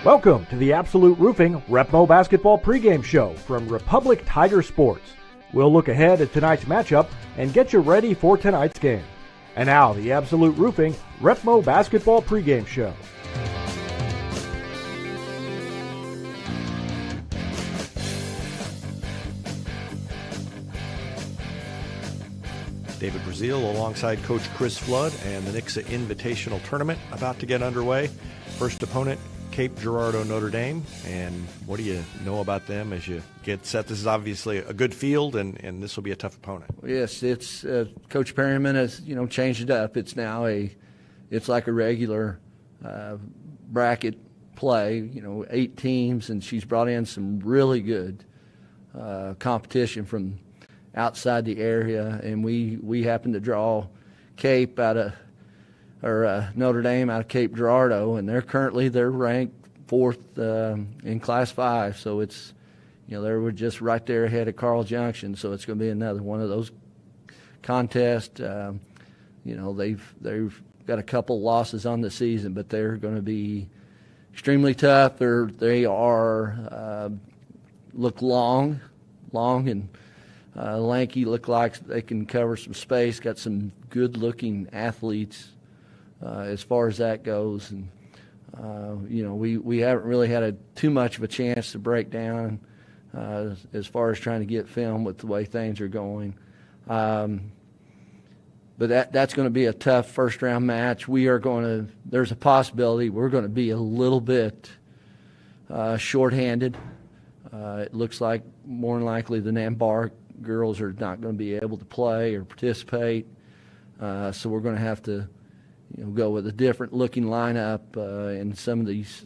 Welcome to the Absolute Roofing Repmo Basketball pregame show from Republic Tiger Sports. We'll look ahead at tonight's matchup and get you ready for tonight's game. And now, the Absolute Roofing Repmo Basketball pregame show. David Brazil alongside Coach Chris Flood and the Nixa Invitational Tournament about to get underway. First opponent, Cape Girardeau Notre Dame. And what do you know about them as you get set? This is obviously a good field, and this will be a tough opponent. Yes, it's Coach Perryman has changed it up. It's now it's like a regular bracket play. 8 teams, and she's brought in some really good competition from outside the area, and we happen to draw Cape out of Notre Dame out of Cape Girardeau, and they're ranked 4th in Class 5, so it's they're just right there ahead of Carl Junction, so it's going to be another one of those contests. They've got a couple losses on the season, but they're going to be extremely tough. They look long and lanky, look like they can cover some space, got some good-looking athletes as far as that goes. And, we haven't really had too much of a chance to break down as far as trying to get film with the way things are going. But that's going to be a tough first-round match. There's a possibility we're going to be a little bit shorthanded. It looks like more than likely the Nambar girls are not going to be able to play or participate, so we're going to have to go with a different looking lineup, and some of these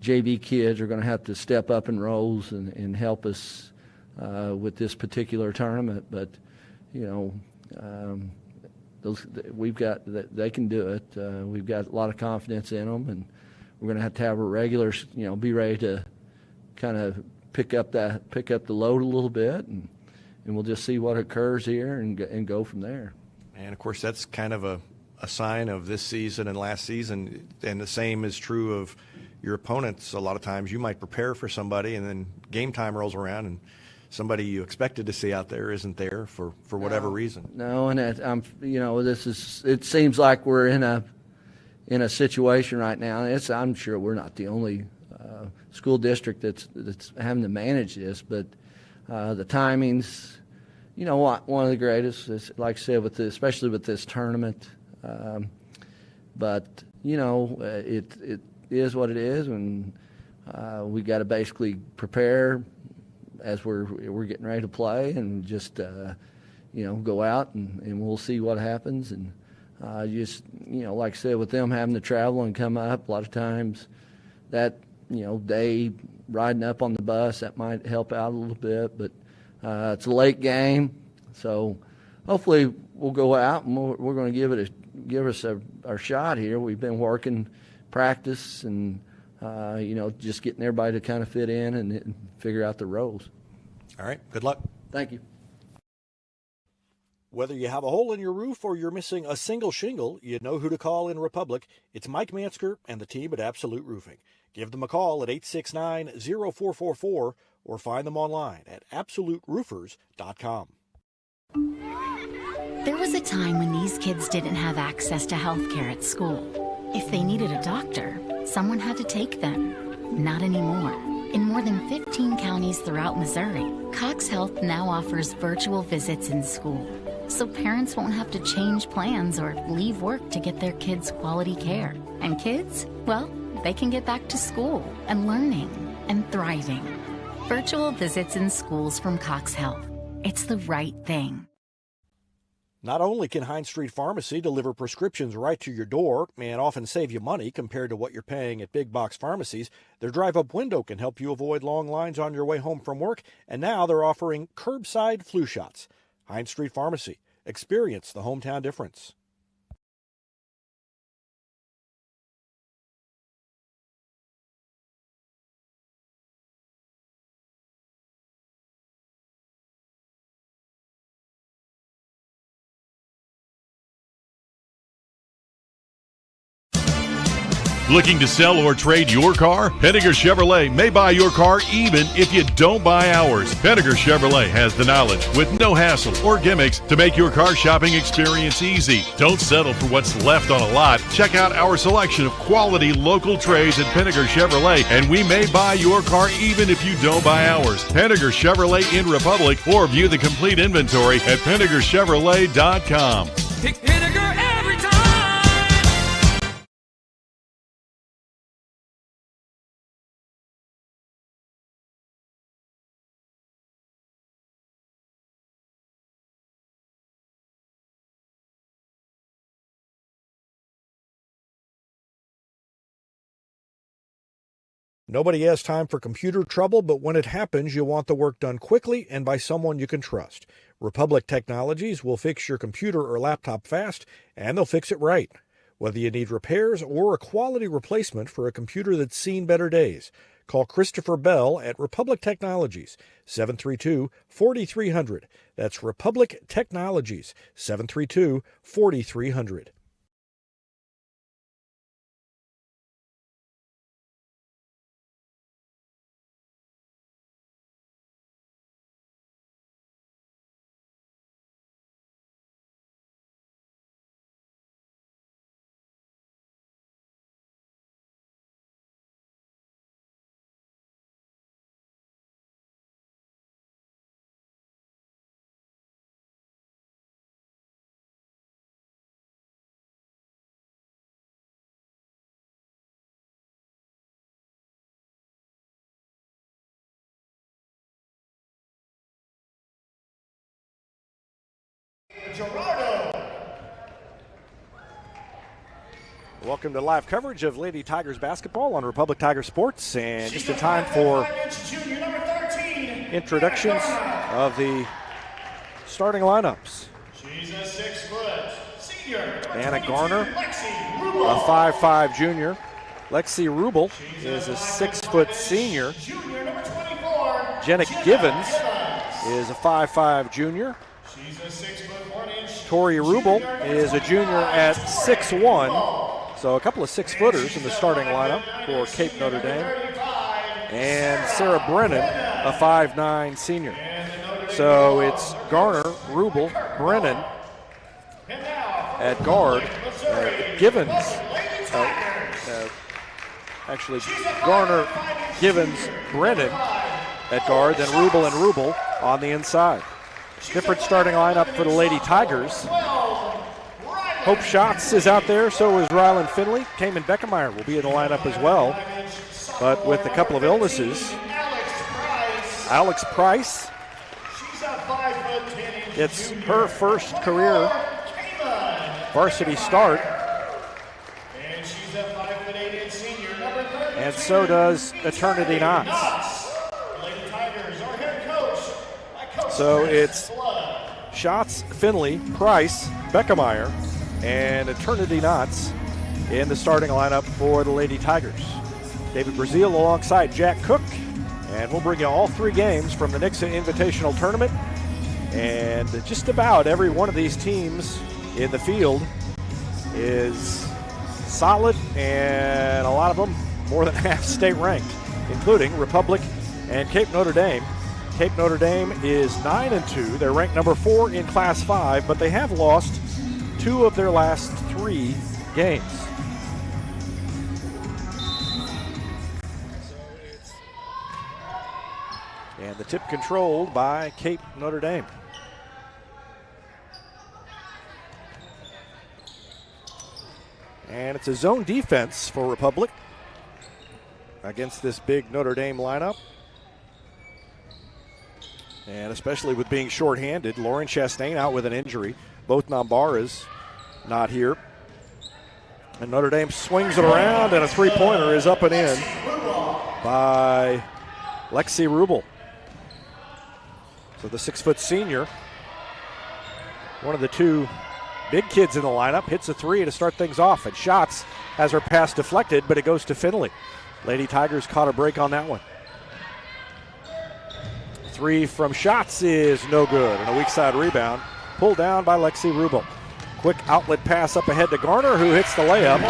JV kids are going to have to step up in roles and help us with this particular tournament. But they can do it. We've got a lot of confidence in them, and we're going to have our regulars be ready to kind of pick up the load a little bit, and we'll just see what occurs here and go from there. And of course, that's kind of a sign of this season and last season, and the same is true of your opponents. A lot of times you might prepare for somebody, and then game time rolls around, and somebody you expected to see out there isn't there for whatever reason. No, and it seems like we're in a situation right now. I'm sure we're not the only school district that's having to manage this, but the timings, one of the greatest, is, like I said, especially with this tournament. But it is what it is, and we got to basically prepare as we're getting ready to play, and just go out and we'll see what happens. And like I said, with them having to travel and come up, a lot of times that day riding up on the bus, that might help out a little bit. But it's a late game, so hopefully we'll go out and we're going to give us our shot here. We've been working practice and just getting everybody to kind of fit in and figure out the roles. All right, good luck. Thank you. Whether you have a hole in your roof or you're missing a single shingle, you know who to call in Republic. It's Mike Mansker and the team at Absolute Roofing. Give them a call at 869-0444 or find them online at absoluteroofers.com. There was a time when these kids didn't have access to health care at school. If they needed a doctor, someone had to take them. Not anymore. In more than 15 counties throughout Missouri, Cox Health now offers virtual visits in school, so parents won't have to change plans or leave work to get their kids quality care. And kids, well, they can get back to school and learning and thriving. Virtual visits in schools from Cox Health. It's the right thing. Not only can Hines Street Pharmacy deliver prescriptions right to your door and often save you money compared to what you're paying at big box pharmacies, their drive-up window can help you avoid long lines on your way home from work, and now they're offering curbside flu shots. Hines Street Pharmacy. Experience the hometown difference. Looking to sell or trade your car? Henniger Chevrolet may buy your car even if you don't buy ours. Henniger Chevrolet has the knowledge with no hassle or gimmicks to make your car shopping experience easy. Don't settle for what's left on a lot. Check out our selection of quality local trades at Henniger Chevrolet, and we may buy your car even if you don't buy ours. Henniger Chevrolet in Republic, or view the complete inventory at HennigerChevrolet.com. Pick Henniger every time. Nobody has time for computer trouble, but when it happens, you want the work done quickly and by someone you can trust. Republic Technologies will fix your computer or laptop fast, and they'll fix it right. Whether you need repairs or a quality replacement for a computer that's seen better days, call Christopher Bell at Republic Technologies, 732-4300. That's Republic Technologies, 732-4300. Girardeau. Welcome to live coverage of Lady Tigers basketball on Republic Tiger Sports, and just in time for introductions of the starting lineups. She's a 6-foot senior. Anna Garner, a 5'5 junior. Lexi Rubel is a 6-foot senior. Junior number 24. Jenna Givens is a 5'5 junior. She's a 6'1" Tori Rubel is a junior at 6'1", so a couple of 6-footers in the starting lineup for Cape Notre Dame. And Sarah Brennan, a 5'9 senior. So it's Garner, Rubel, Brennan at guard. Givens, actually Garner, Givens, Brennan at guard, then Rubel and Rubel on the inside. Different starting lineup for the Lady Tigers. Hope Schatz is out there, so is Rylan Finley. Cayman Beckemeyer will be in the lineup as well, but with a couple of illnesses. Alex Price, it's her first career varsity start. And so does Eternity Knox. So it's Schatz, Finley, Price, Beckemeyer, and Eternity Knox in the starting lineup for the Lady Tigers. David Brazil alongside Jack Cook, and we'll bring you all three games from the Nixa Invitational Tournament. And just about every one of these teams in the field is solid, and a lot of them more than half state ranked, including Republic and Cape Notre Dame. Cape Notre Dame is 9-2. They're ranked number 4 in Class 5, but they have lost 2 of their last 3 games. And the tip controlled by Cape Notre Dame. And it's a zone defense for Republic against this big Notre Dame lineup. And especially with being shorthanded, Lauren Chastain out with an injury. Both Nambaras not here. And Notre Dame swings it around, and a three-pointer is up and in by Lexi Rubel. So the 6-foot senior, one of the 2 big kids in the lineup, hits a 3 to start things off. And Schatz has her pass deflected, but it goes to Finley. Lady Tigers caught a break on that one. 3 from Schatz is no good, and a weak side rebound pulled down by Lexi Rubel. Quick outlet pass up ahead to Garner, who hits the layup.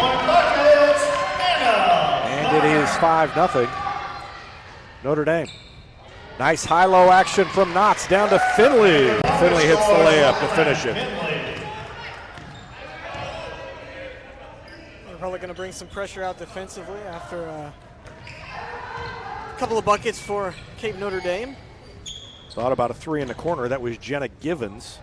it is 5-0 Notre Dame. Nice high-low action from Knotts down to Finley. Finley hits the layup to finish it. They're probably going to bring some pressure out defensively after a couple of buckets for Cape Notre Dame. Thought about a three in the corner. That was Jenna Givens,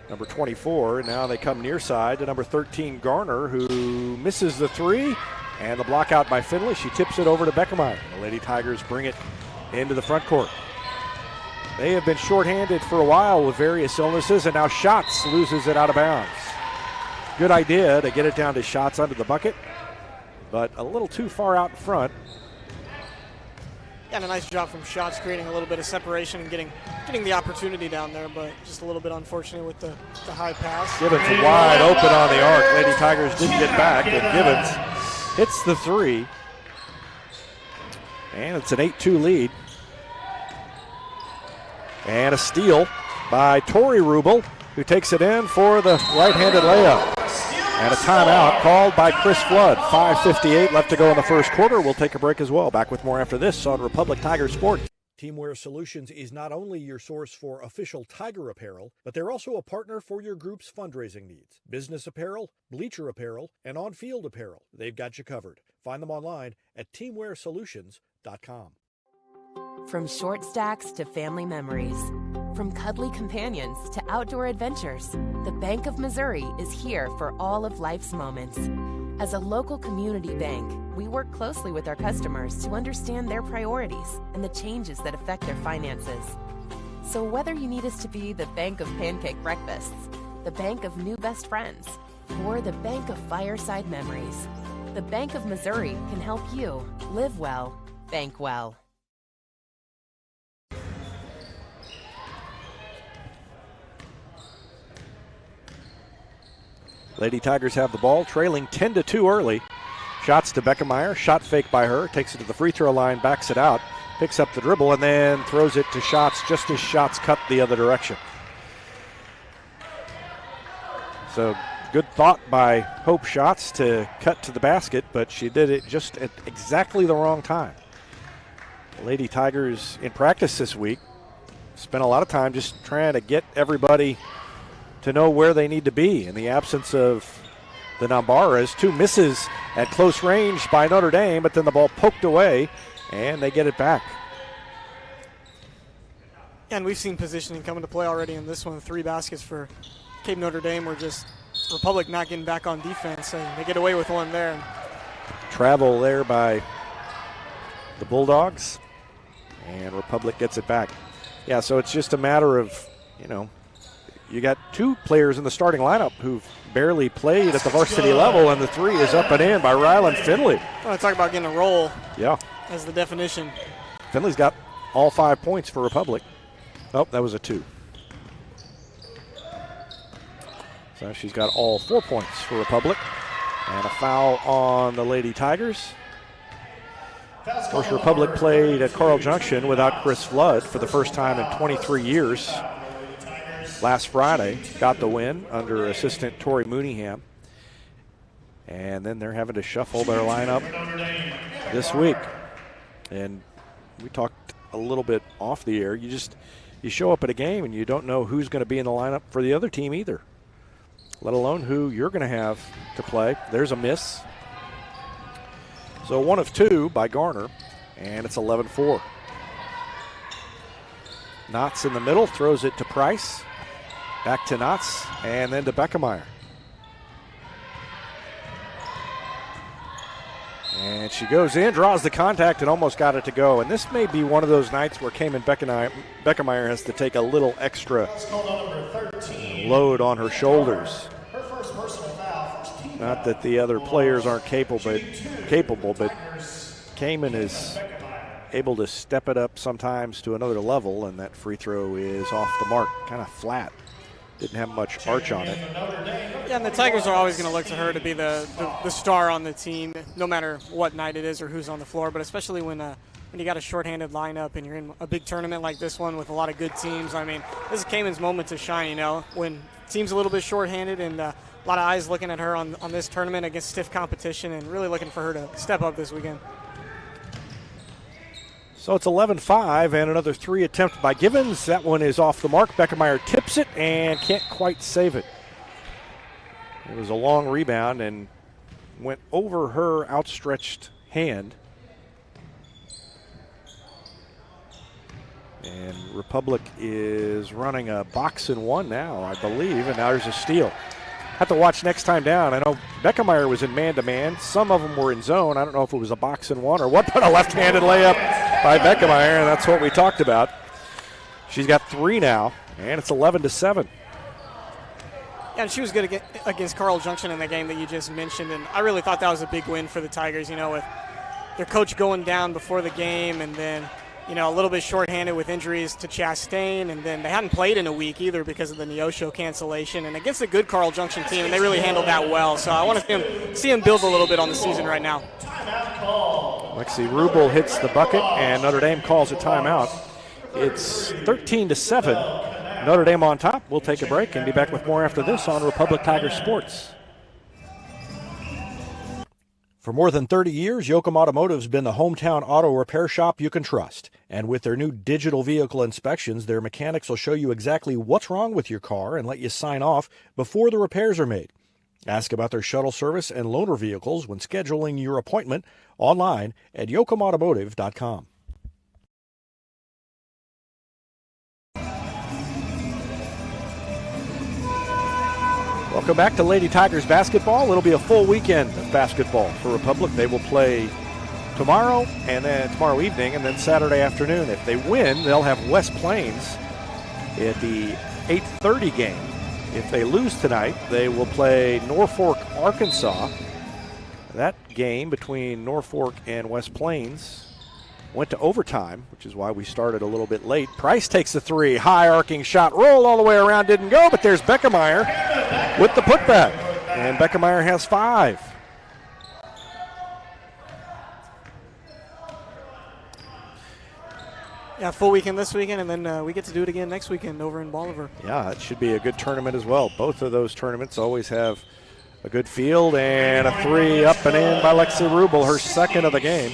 number 24. And now they come near side to number 13, Garner, who misses the three. And the block out by Finley. She tips it over to Beckermeyer. The Lady Tigers bring it into the front court. They have been shorthanded for a while with various illnesses, and now Schatz loses it out of bounds. Good idea to get it down to Schatz under the bucket, but a little too far out in front. And a nice job from Schatz creating a little bit of separation and getting the opportunity down there, but just a little bit unfortunate with the high pass. Givens wide open on the arc. Lady Tigers didn't get back, but Givens hits the three. And it's an 8-2 lead. And a steal by Tori Rubel, who takes it in for the right-handed layup. And a timeout called by Chris Flood. 5:58 left to go in the first quarter. We'll take a break as well. Back with more after this on Republic Tiger Sports. Teamwear Solutions is not only your source for official Tiger apparel, but they're also a partner for your group's fundraising needs. Business apparel, bleacher apparel, and on-field apparel. They've got you covered. Find them online at teamwearsolutions.com. From short stacks to family memories, from cuddly companions to outdoor adventures, the Bank of Missouri is here for all of life's moments. As a local community bank, we work closely with our customers to understand their priorities and the changes that affect their finances. So whether you need us to be the bank of pancake breakfasts, the bank of new best friends, or the bank of fireside memories, the Bank of Missouri can help you live well, bank well. Lady Tigers have the ball, trailing 10-2 early. Shots to Beckermeyer, shot fake by her, takes it to the free throw line, backs it out, picks up the dribble, and then throws it to Schatz just as Schatz cut the other direction. So good thought by Hope Schatz to cut to the basket, but she did it just at exactly the wrong time. Lady Tigers in practice this week spent a lot of time just trying to get everybody to know where they need to be in the absence of the Nambaras. Two misses at close range by Notre Dame, but then the ball poked away, and they get it back. And we've seen positioning come into play already in this one. 3 baskets for Cape Notre Dame were just Republic not getting back on defense, and they get away with one there. Travel there by the Bulldogs, and Republic gets it back. Yeah, so it's just a matter of, you got 2 players in the starting lineup who've barely played at the varsity level, and the 3 is up and in by Rylan Finley. Well, talk about getting a roll. Yeah. As the definition. Finley's got all 5 points for Republic. Oh, that was a 2. So she's got all 4 points for Republic. And a foul on the Lady Tigers. Of course, Republic played at Carl Junction without Chris Flood for the first time in 23 years. Last Friday, got the win under assistant Tori Mooneyham. And then they're having to shuffle their lineup this week. And we talked a little bit off the air. You show up at a game and you don't know who's going to be in the lineup for the other team either, let alone who you're going to have to play. There's a miss. So 1 of 2 by Garner, and it's 11-4. Knotts in the middle, throws it to Price. Back to Knotts, and then to Beckermeyer. And she goes in, draws the contact, and almost got it to go. And this may be one of those nights where Cayman Beckermeyer has to take a little extra load on her shoulders. Not that the other players aren't capable, but Cayman is able to step it up sometimes to another level, and that free throw is off the mark, kind of flat. Didn't have much arch on it. Yeah, and the Tigers are always going to look to her to be the star on the team, no matter what night it is or who's on the floor, but especially when you got a shorthanded lineup and you're in a big tournament like this one with a lot of good teams. I mean, this is Cayman's moment to shine, when team's a little bit shorthanded and a lot of eyes looking at her on this tournament against stiff competition and really looking for her to step up this weekend. So it's 11-5 and another three attempt by Givens. That one is off the mark. Beckemeyer tips it and can't quite save it. It was a long rebound and went over her outstretched hand. And Republic is running a box and one now, I believe, and now there's a steal. Have to watch next time down. I know Beckemeyer was in man-to-man. Some of them were in zone. I don't know if it was a box and one or what, but a left-handed layup by Beckemeyer, and that's what we talked about. She's got three now, and it's 11-7. Yeah, and she was good against Carl Junction in the game that you just mentioned, and I really thought that was a big win for the Tigers, you know, with their coach going down before the game and then, you know, a little bit shorthanded with injuries to Chastain, and then they hadn't played in a week either because of the Neosho cancellation, and against a good Carl Junction team, and they really handled that well. So I want to see him build a little bit on the season right now. Lexi Rubel hits the bucket, and Notre Dame calls a timeout. It's 13-7. Notre Dame on top. We'll take a break and be back with more after this on Republic Tiger Sports. For more than 30 years, Yoakum Automotive's been the hometown auto repair shop you can trust. And with their new digital vehicle inspections, their mechanics will show you exactly what's wrong with your car and let you sign off before the repairs are made. Ask about their shuttle service and loaner vehicles when scheduling your appointment online at yoakumautomotive.com. Welcome back to Lady Tigers basketball. It'll be a full weekend of basketball for Republic. They will play tomorrow and then tomorrow evening and then Saturday afternoon. If they win, they'll have West Plains at the 8:30 game. If they lose tonight, they will play Norfolk, Arkansas. That game between Norfolk and West Plains went to overtime, which is why we started a little bit late. Price takes the three, high arcing shot, roll all the way around, didn't go, but there's Beckemeyer with the putback. And Beckemeyer has 5. Yeah, full weekend this weekend, and then we get to do it again next weekend over in Bolivar. Yeah, it should be a good tournament as well. Both of those tournaments always have a good field, and a three up and in by Lexi Rubel, her second of the game.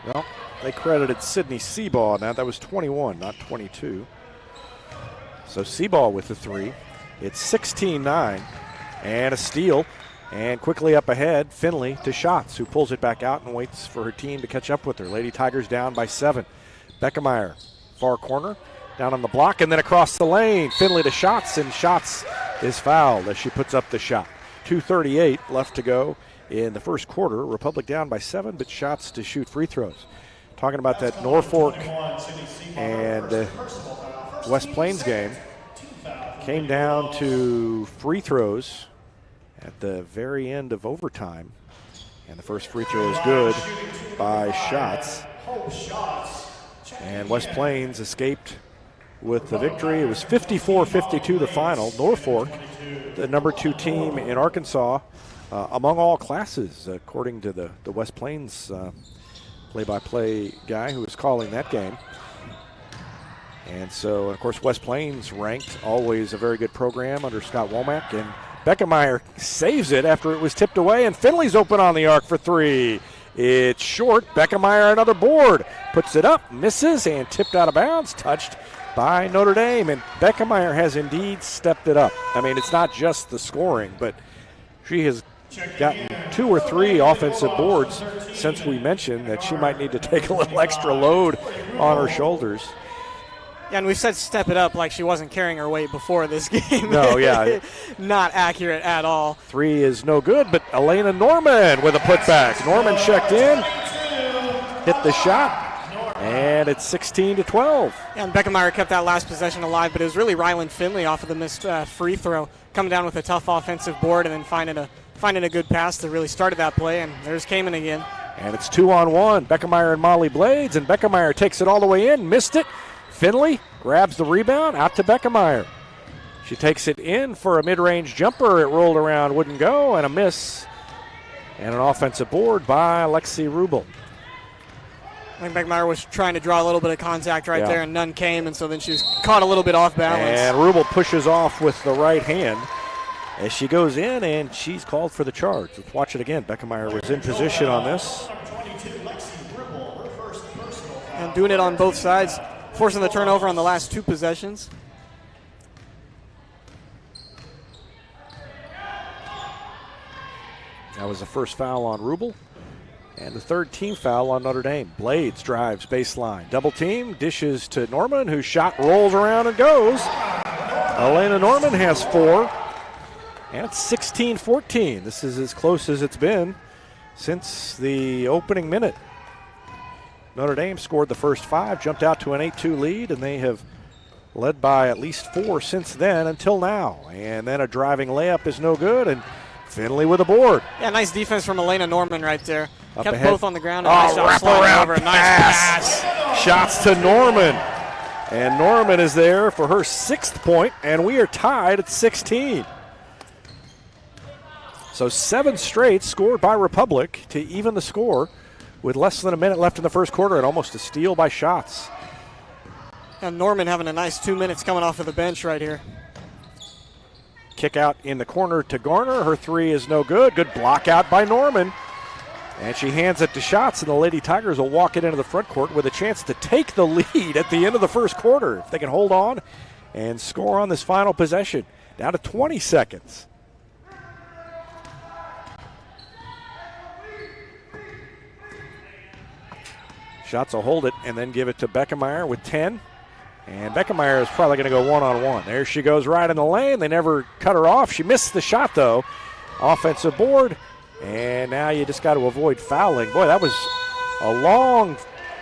Well, they credited Sydney Seaball. Now that was 21, not 22. So Seaball with the three. It's 16-9 and a steal. And quickly up ahead, Finley to Schatz, who pulls it back out and waits for her team to catch up with her. Lady Tigers down by 7. Beckemeyer, far corner, down on the block, and then across the lane. Finley to Schatz, and Schatz is fouled as she puts up the shot. 2:38 left to go in the first quarter. Republic down by 7, but Schatz to shoot free throws. Talking about that Norfolk and West Plains game. Came down to free throws at the very end of overtime. And the first free throw is good by Schatz. And West Plains escaped with the victory. It was 54-52 the final. Norfolk, the number 2 team in Arkansas, among all classes, according to the West Plains play-by-play guy who was calling that game. And so, of course, West Plains ranked, always a very good program under Scott Womack. And Beckemeyer saves it after it was tipped away, and Finley's open on the arc for 3. It's short. Beckemeyer another board. Puts it up, misses, and tipped out of bounds. Touched by Notre Dame. And Beckemeyer has indeed stepped it up. I mean, it's not just the scoring, but she has gotten 2 or 3 offensive boards since we mentioned that she might need to take a little extra load on her shoulders. Yeah, and we've said step it up like she wasn't carrying her weight before this game. No, yeah. Not accurate at all. 3 is no good, but Elena Norman with a putback. Norman checked in, hit the shot, and it's 16-12. Yeah, and Beckemeyer kept that last possession alive, but it was really Rylan Finley off of the missed free throw, coming down with a tough offensive board and then finding a good pass that really started that play, and there's Kamen again. And it's 2-on-1. Beckemeyer and Molly Blades, and Beckemeyer takes it all the way in, missed it. Finley grabs the rebound, out to Beckemeyer. She takes it in for a mid-range jumper. It rolled around, wouldn't go, and a miss. And an offensive board by Lexi Rubel. I think Beckemeyer was trying to draw a little bit of contact there, and none came, and so then she was caught a little bit off balance. And Rubel pushes off with the right hand. as she goes in, and she's called for the charge. Let's watch it again. Beckemeyer was in position on this. And doing it on both sides, forcing the turnover on the last 2 possessions. That was the first foul on Rubel. And the 3rd team foul on Notre Dame. Blades drives baseline. Double team, dishes to Norman, whose shot rolls around and goes. Elena Norman has 4. And it's 16-14. This is as close as it's been since the opening minute. Notre Dame scored the first 5, jumped out to an 8-2 lead, and they have led by at least 4 since then until now. And then a driving layup is no good, and Finley with a board. Yeah, nice defense from Elena Norman right there. Up Kept ahead. both on the ground. And nice wrap sliding around over. pass. Nice pass. Shots to Norman. And Norman is there for her 6th point, and we are tied at 16. So 7 straight scored by Republic to even the score with less than a minute left in the first quarter, and almost a steal by Shots. And Norman having a nice 2 minutes coming off of the bench right here. Kick out in the corner to Garner. Her 3 is no good. Good block out by Norman. And she hands it to Shots, and the Lady Tigers will walk it into the front court with a chance to take the lead at the end of the first quarter. If they can hold on and score on this final possession. Down to 20 seconds. Shots will hold it and then give it to Beckemeyer with 10. And Beckemeyer is probably going to go one-on-one. There she goes right in the lane. They never cut her off. She missed the shot, though. Offensive board. And now you just got to avoid fouling. Boy, that was a long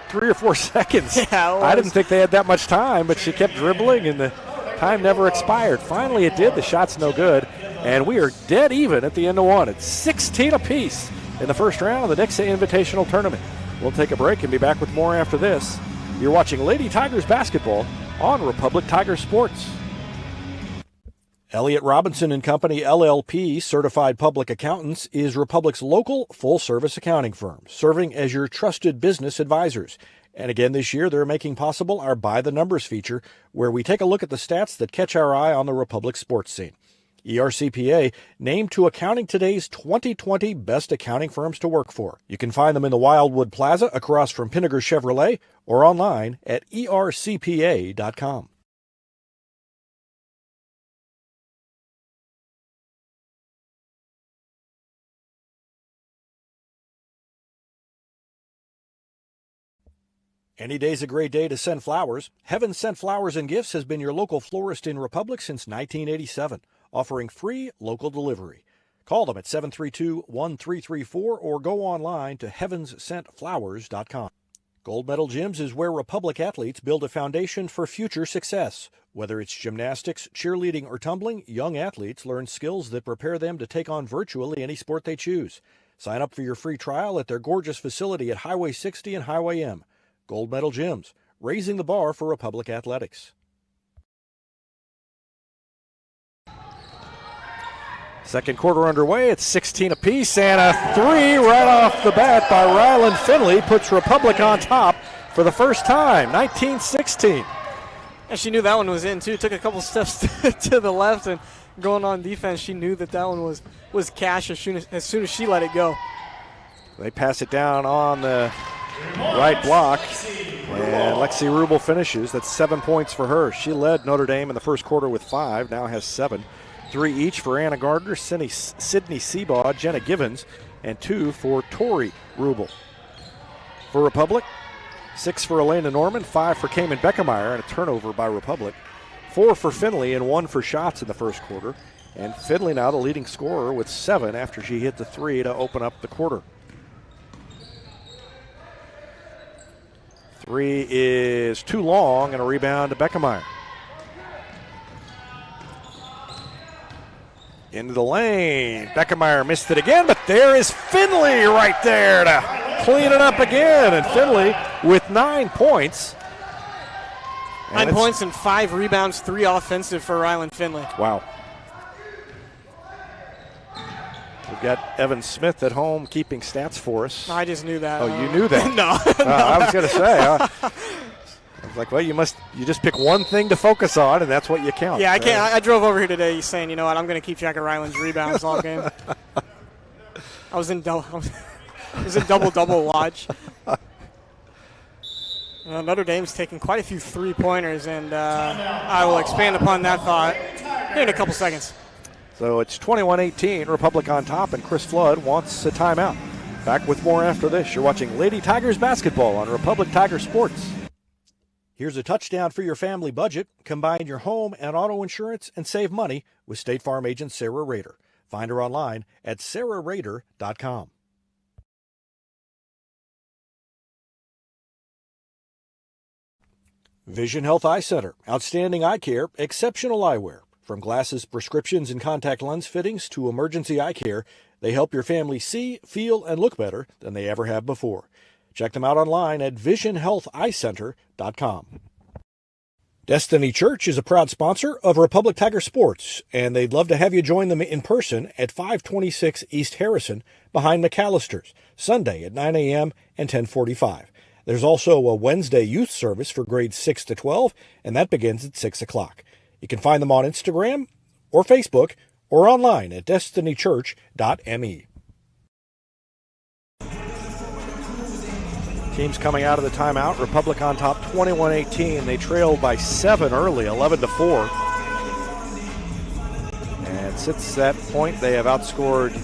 3 or 4 seconds. Yeah, I didn't think they had that much time, but she kept dribbling, and the time never expired. Finally, it did. The shot's no good. And we are dead even at the end of one. It's 16 apiece in the first round of the Nixa Invitational Tournament. We'll take a break and be back with more after this. You're watching Lady Tigers basketball on Republic Tigers Sports. Elliott Robinson and Company, LLP, Certified Public Accountants, is Republic's local full-service accounting firm, serving as your trusted business advisors. And again this year, they're making possible our By the Numbers feature, where we take a look at the stats that catch our eye on the Republic sports scene. ERCPA named to Accounting Today's 2020 Best Accounting Firms to Work For. You can find them in the Wildwood Plaza across from Pinnaker Chevrolet or online at ercpa.com. Any day's a great day to send flowers. Heaven Sent Flowers and Gifts has been your local florist in Republic since 1987, offering free local delivery. Call them at 732-1334 or go online to heavenssentflowers.com. Gold Medal Gyms is where Republic athletes build a foundation for future success. Whether it's gymnastics, cheerleading, or tumbling, young athletes learn skills that prepare them to take on virtually any sport they choose. Sign up for your free trial at their gorgeous facility at Highway 60 and Highway M. Gold Medal Gyms, raising the bar for Republic athletics. Second quarter underway. It's 16 apiece, and a 3 right off the bat by Ryland Finley puts Republic on top for the first time, 19-16. And she knew that one was in, too. Took a couple steps to the left, and going on defense, she knew that one was cash as soon as she let it go. They pass it down on the right block, and Lexi Rubel finishes. That's 7 points for her. She led Notre Dame in the first quarter with 5, now has 7. 3 each for Anna Gardner, Sydney Seabaugh, Jenna Givens, and 2 for Tori Rubel. For Republic, 6 for Elena Norman, 5 for Cayman Beckemeyer, and a turnover by Republic. 4 for Finley and 1 for Shots in the first quarter. And Finley now the leading scorer with 7 after she hit the 3 to open up the quarter. 3 is too long, and a rebound to Beckemeyer. Into the lane. Beckemeyer missed it again, but there is Finley right there to clean it up again. And Finley with 9 points. 9 points and 5 rebounds, 3 offensive for Ryland Finley. Wow. We've got Evan Smith at home keeping stats for us. I just knew that. Oh, you knew that? No. I was going to say. like, well, you just pick one thing to focus on, and that's what you count. Yeah, I can't. I drove over here today saying, you know what, I'm going to keep track of Ryland's rebounds all game. I was in double watch. Notre Dame's taking quite a few three-pointers, and I will expand upon that thought here in a couple seconds. So it's 21-18, Republic on top, and Chris Flood wants a timeout. Back with more after this. You're watching Lady Tigers basketball on Republic Tiger Sports. Here's a touchdown for your family budget. Combine your home and auto insurance and save money with State Farm agent Sarah Rader. Find her online at sarahrader.com. Vision Health Eye Center. Outstanding eye care, exceptional eyewear. From glasses, prescriptions, and contact lens fittings to emergency eye care, they help your family see, feel, and look better than they ever have before. Check them out online at visionhealtheyecenter.com. Destiny Church is a proud sponsor of Republic Tiger Sports, and they'd love to have you join them in person at 526 East Harrison behind McAllister's, Sunday at 9 a.m. and 10:45. There's also a Wednesday youth service for grades 6 to 12, and that begins at 6 o'clock. You can find them on Instagram or Facebook or online at destinychurch.me. Teams coming out of the timeout. Republic on top 21-18. They trailed by 7 early, 11-4. And since that point, they have outscored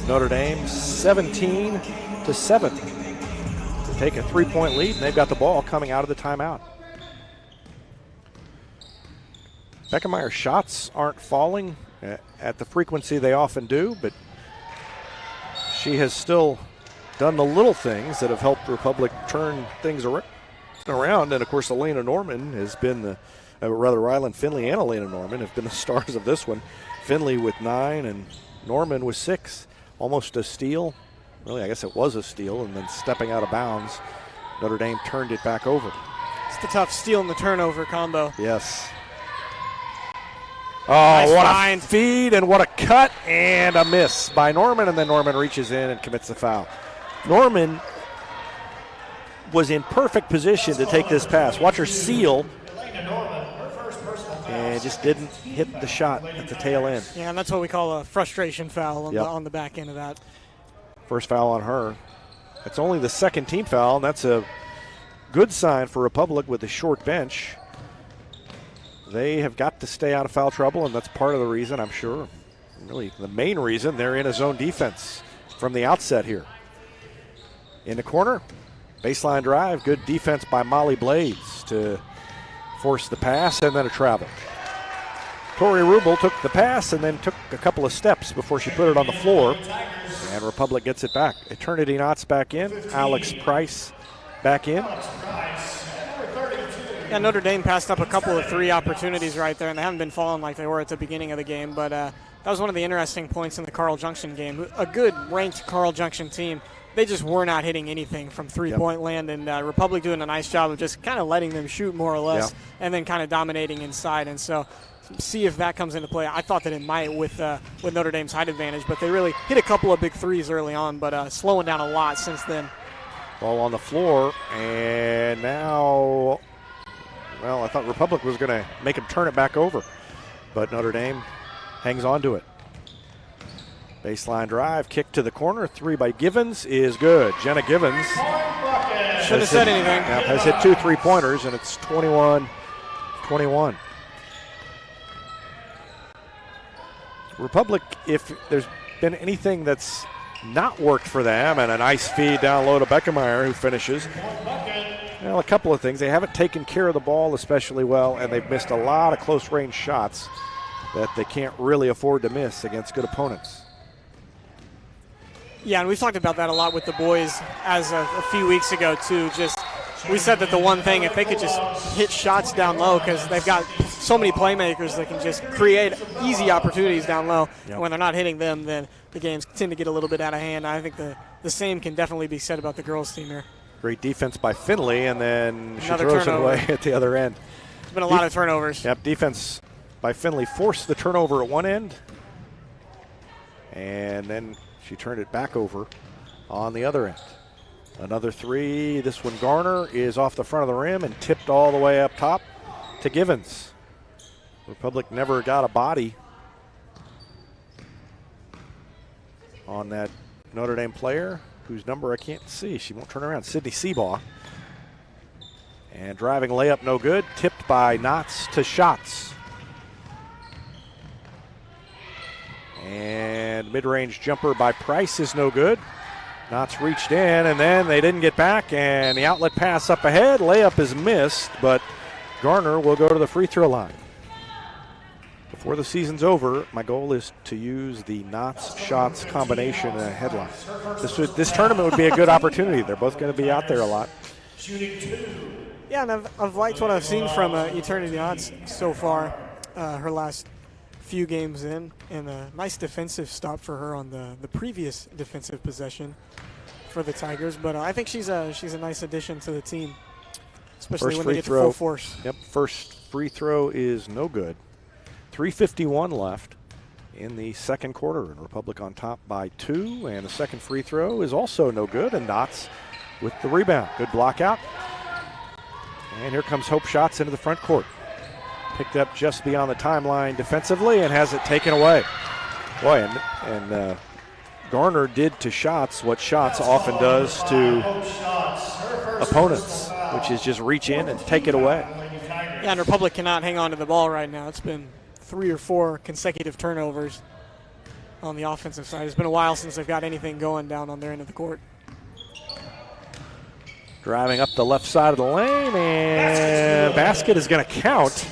Notre Dame 17-7. To take a 3-point lead, and they've got the ball coming out of the timeout. Beckermeyer's shots aren't falling at the frequency they often do, but she has still done the little things that have helped Republic turn things around. And, of course, Elena Norman has been Ryland Finley and Elena Norman have been the stars of this one. Finley with 9 and Norman with 6. Almost a steal. Really, I guess it was a steal, and then stepping out of bounds, Notre Dame turned it back over. It's the tough steal and the turnover combo. Yes. Oh, nice what find. A feed and what a cut and a miss by Norman, and then Norman reaches in and commits the foul. Norman was in perfect position to take this pass. Watch her seal, and just didn't hit the shot at the tail end. Yeah, and that's what we call a frustration foul on the back end of that. First foul on her. That's only the second team foul, and that's a good sign for Republic with a short bench. They have got to stay out of foul trouble, and that's part of the reason, I'm sure. Really, the main reason they're in a zone defense from the outset here. In the corner, baseline drive, good defense by Molly Blades to force the pass and then a travel. Tori Rubel took the pass and then took a couple of steps before she put it on the floor, and Republic gets it back. Eternity Knott's back in, Alex Price back in. Yeah, Notre Dame passed up a couple of 3 opportunities right there, and they haven't been falling like they were at the beginning of the game. But that was one of the interesting points in the Carl Junction game. A good ranked Carl Junction team. They just were not hitting anything from three-point land, and Republic doing a nice job of just kind of letting them shoot more or less, and then kind of dominating inside. And so see if that comes into play. I thought that it might with Notre Dame's height advantage, but they really hit a couple of big threes early on, but slowing down a lot since then. Ball on the floor, and now, well, I thought Republic was going to make him turn it back over, but Notre Dame hangs on to it. Baseline drive, kick to the corner, 3 by Givens is good. Jenna Givens shouldn't have said anything. Has hit 2 3-pointers, and it's 21-21. Republic, if there's been anything that's not worked for them, and a nice feed down low to Beckermeyer, who finishes. Well, a couple of things. They haven't taken care of the ball especially well, and they've missed a lot of close-range shots that they can't really afford to miss against good opponents. Yeah, and we've talked about that a lot with the boys as a few weeks ago, too. Just we said that the one thing, if they could just hit shots down low, because they've got so many playmakers that can just create easy opportunities down low. Yep. And when they're not hitting them, then the games tend to get a little bit out of hand. I think the same can definitely be said about the girls' team here. Great defense by Finley, and then she Another throws turnover. it away at the other end. There's been a lot of turnovers. Yep, defense by Finley forced the turnover at one end, and then she turned it back over on the other end. Another three. This one, Garner, is off the front of the rim and tipped all the way up top to Givens. Republic never got a body on that Notre Dame player whose number I can't see. She won't turn around. Sydney Seabaugh. And driving layup, no good. Tipped by Knotts to Schatz. And mid-range jumper by Price is no good. Knotts reached in, and then they didn't get back, and the outlet pass up ahead. Layup is missed, but Garner will go to the free throw line. Before the season's over, my goal is to use the Knotts Schatz combination in a headline. This tournament would be a good opportunity. They're both going to be out there a lot. Yeah, and I've liked what I've seen from Eternity Knotts so far, her last few games in, and a nice defensive stop for her on the previous defensive possession for the Tigers. But I think she's a nice addition to the team, especially when they get to full force. Yep, first free throw is no good. 3:51 left in the second quarter, and Republic on top by 2, and the second free throw is also no good, and Knotts with the rebound. Good block out. And here comes Hope Schatz into the front court. Picked up just beyond the timeline defensively and has it taken away. Boy, and Garner did to Schatz what Schatz often does to opponents, which is just reach in and take it away. Yeah, and Republic cannot hang on to the ball right now. It's been 3 or 4 consecutive turnovers on the offensive side. It's been a while since they've got anything going down on their end of the court. Driving up the left side of the lane, and basket is going to count.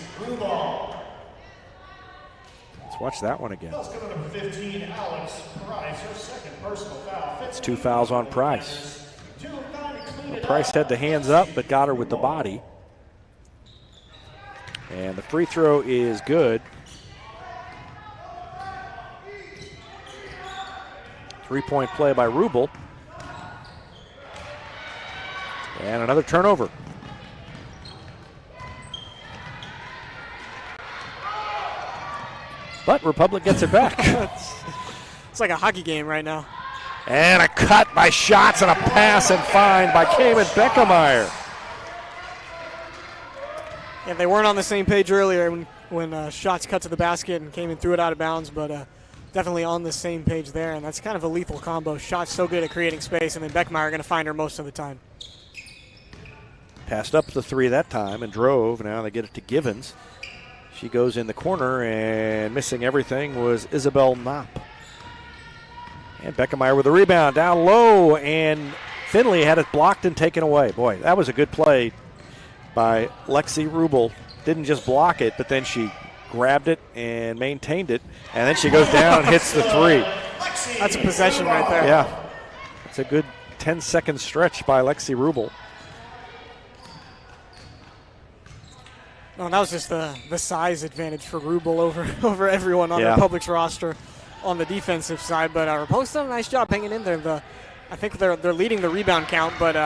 Let's watch that one again. It's 2 fouls on Price. Well, Price had the hands up, but got her with the body. And the free throw is good. 3-point play by Rubel. And another turnover. But Republic gets it back. It's like a hockey game right now. And a cut by Schatz and a pass and find by Cayman Beckemeyer. Yeah, they weren't on the same page earlier when Schatz cut to the basket and came and threw it out of bounds, but definitely on the same page there, and that's kind of a lethal combo. Schatz so good at creating space, and then Beckemeyer going to find her most of the time. Passed up the three that time and drove. Now they get it to Givens. She goes in the corner, and missing everything was Isabel Knopp. And Beckemeyer with a rebound down low, and Finley had it blocked and taken away. Boy, that was a good play by Lexi Rubel. Didn't just block it, but then she grabbed it and maintained it, and then she goes down and hits the three. That's a possession right there. Yeah, it's a good 10-second stretch by Lexi Rubel. No, that was just the size advantage for Rubel over everyone on Republic's roster on the defensive side. But Republic's done a nice job hanging in there. I think they're leading the rebound count, but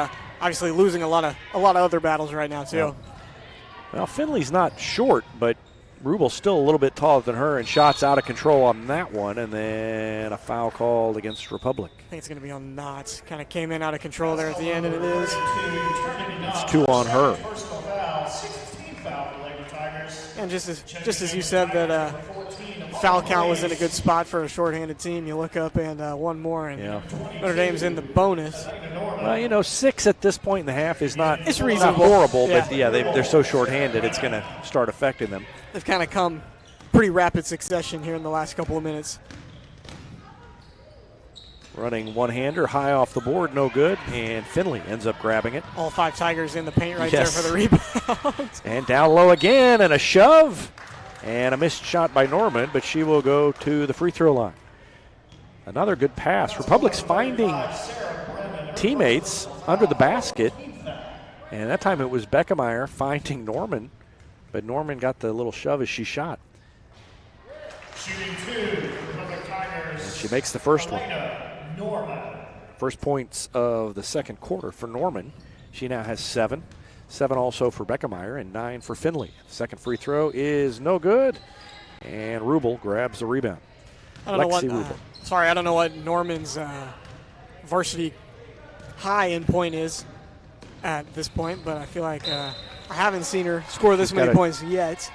obviously losing a lot of other battles right now too. Yeah. Well, Finley's not short, but Rubel's still a little bit taller than her, and shots out of control on that one, and then a foul called against Republic. I think it's going to be on Knotts. Kind of came in out of control there at the end, and it is. It's 2 on her. And just as you said, that foul count was in a good spot for a shorthanded team. You look up and one more, and Notre Dame's in the bonus. Well, 6 at this point in the half is not, it's reasonable. Not horrible, but they're so shorthanded it's going to start affecting them. They've kind of come pretty rapid succession here in the last couple of minutes. Running one-hander high off the board, no good, and Finley ends up grabbing it. All 5 Tigers in the paint right there for the rebound. And down low again, and a shove, and a missed shot by Norman, but she will go to the free throw line. Another good pass. Republic's finding teammates under the basket, and that time it was Beckemeyer finding Norman, but Norman got the little shove as she shot. Shooting 2, Republic Tigers. And she makes the first one. First points of the second quarter for Norman. She now has 7. 7 also for Beckemeyer and 9 for Finley. Second free throw is no good, and Rubel grabs the rebound. I don't know what Norman's varsity high in point is at this point, but I feel like I haven't seen her score this many points yet.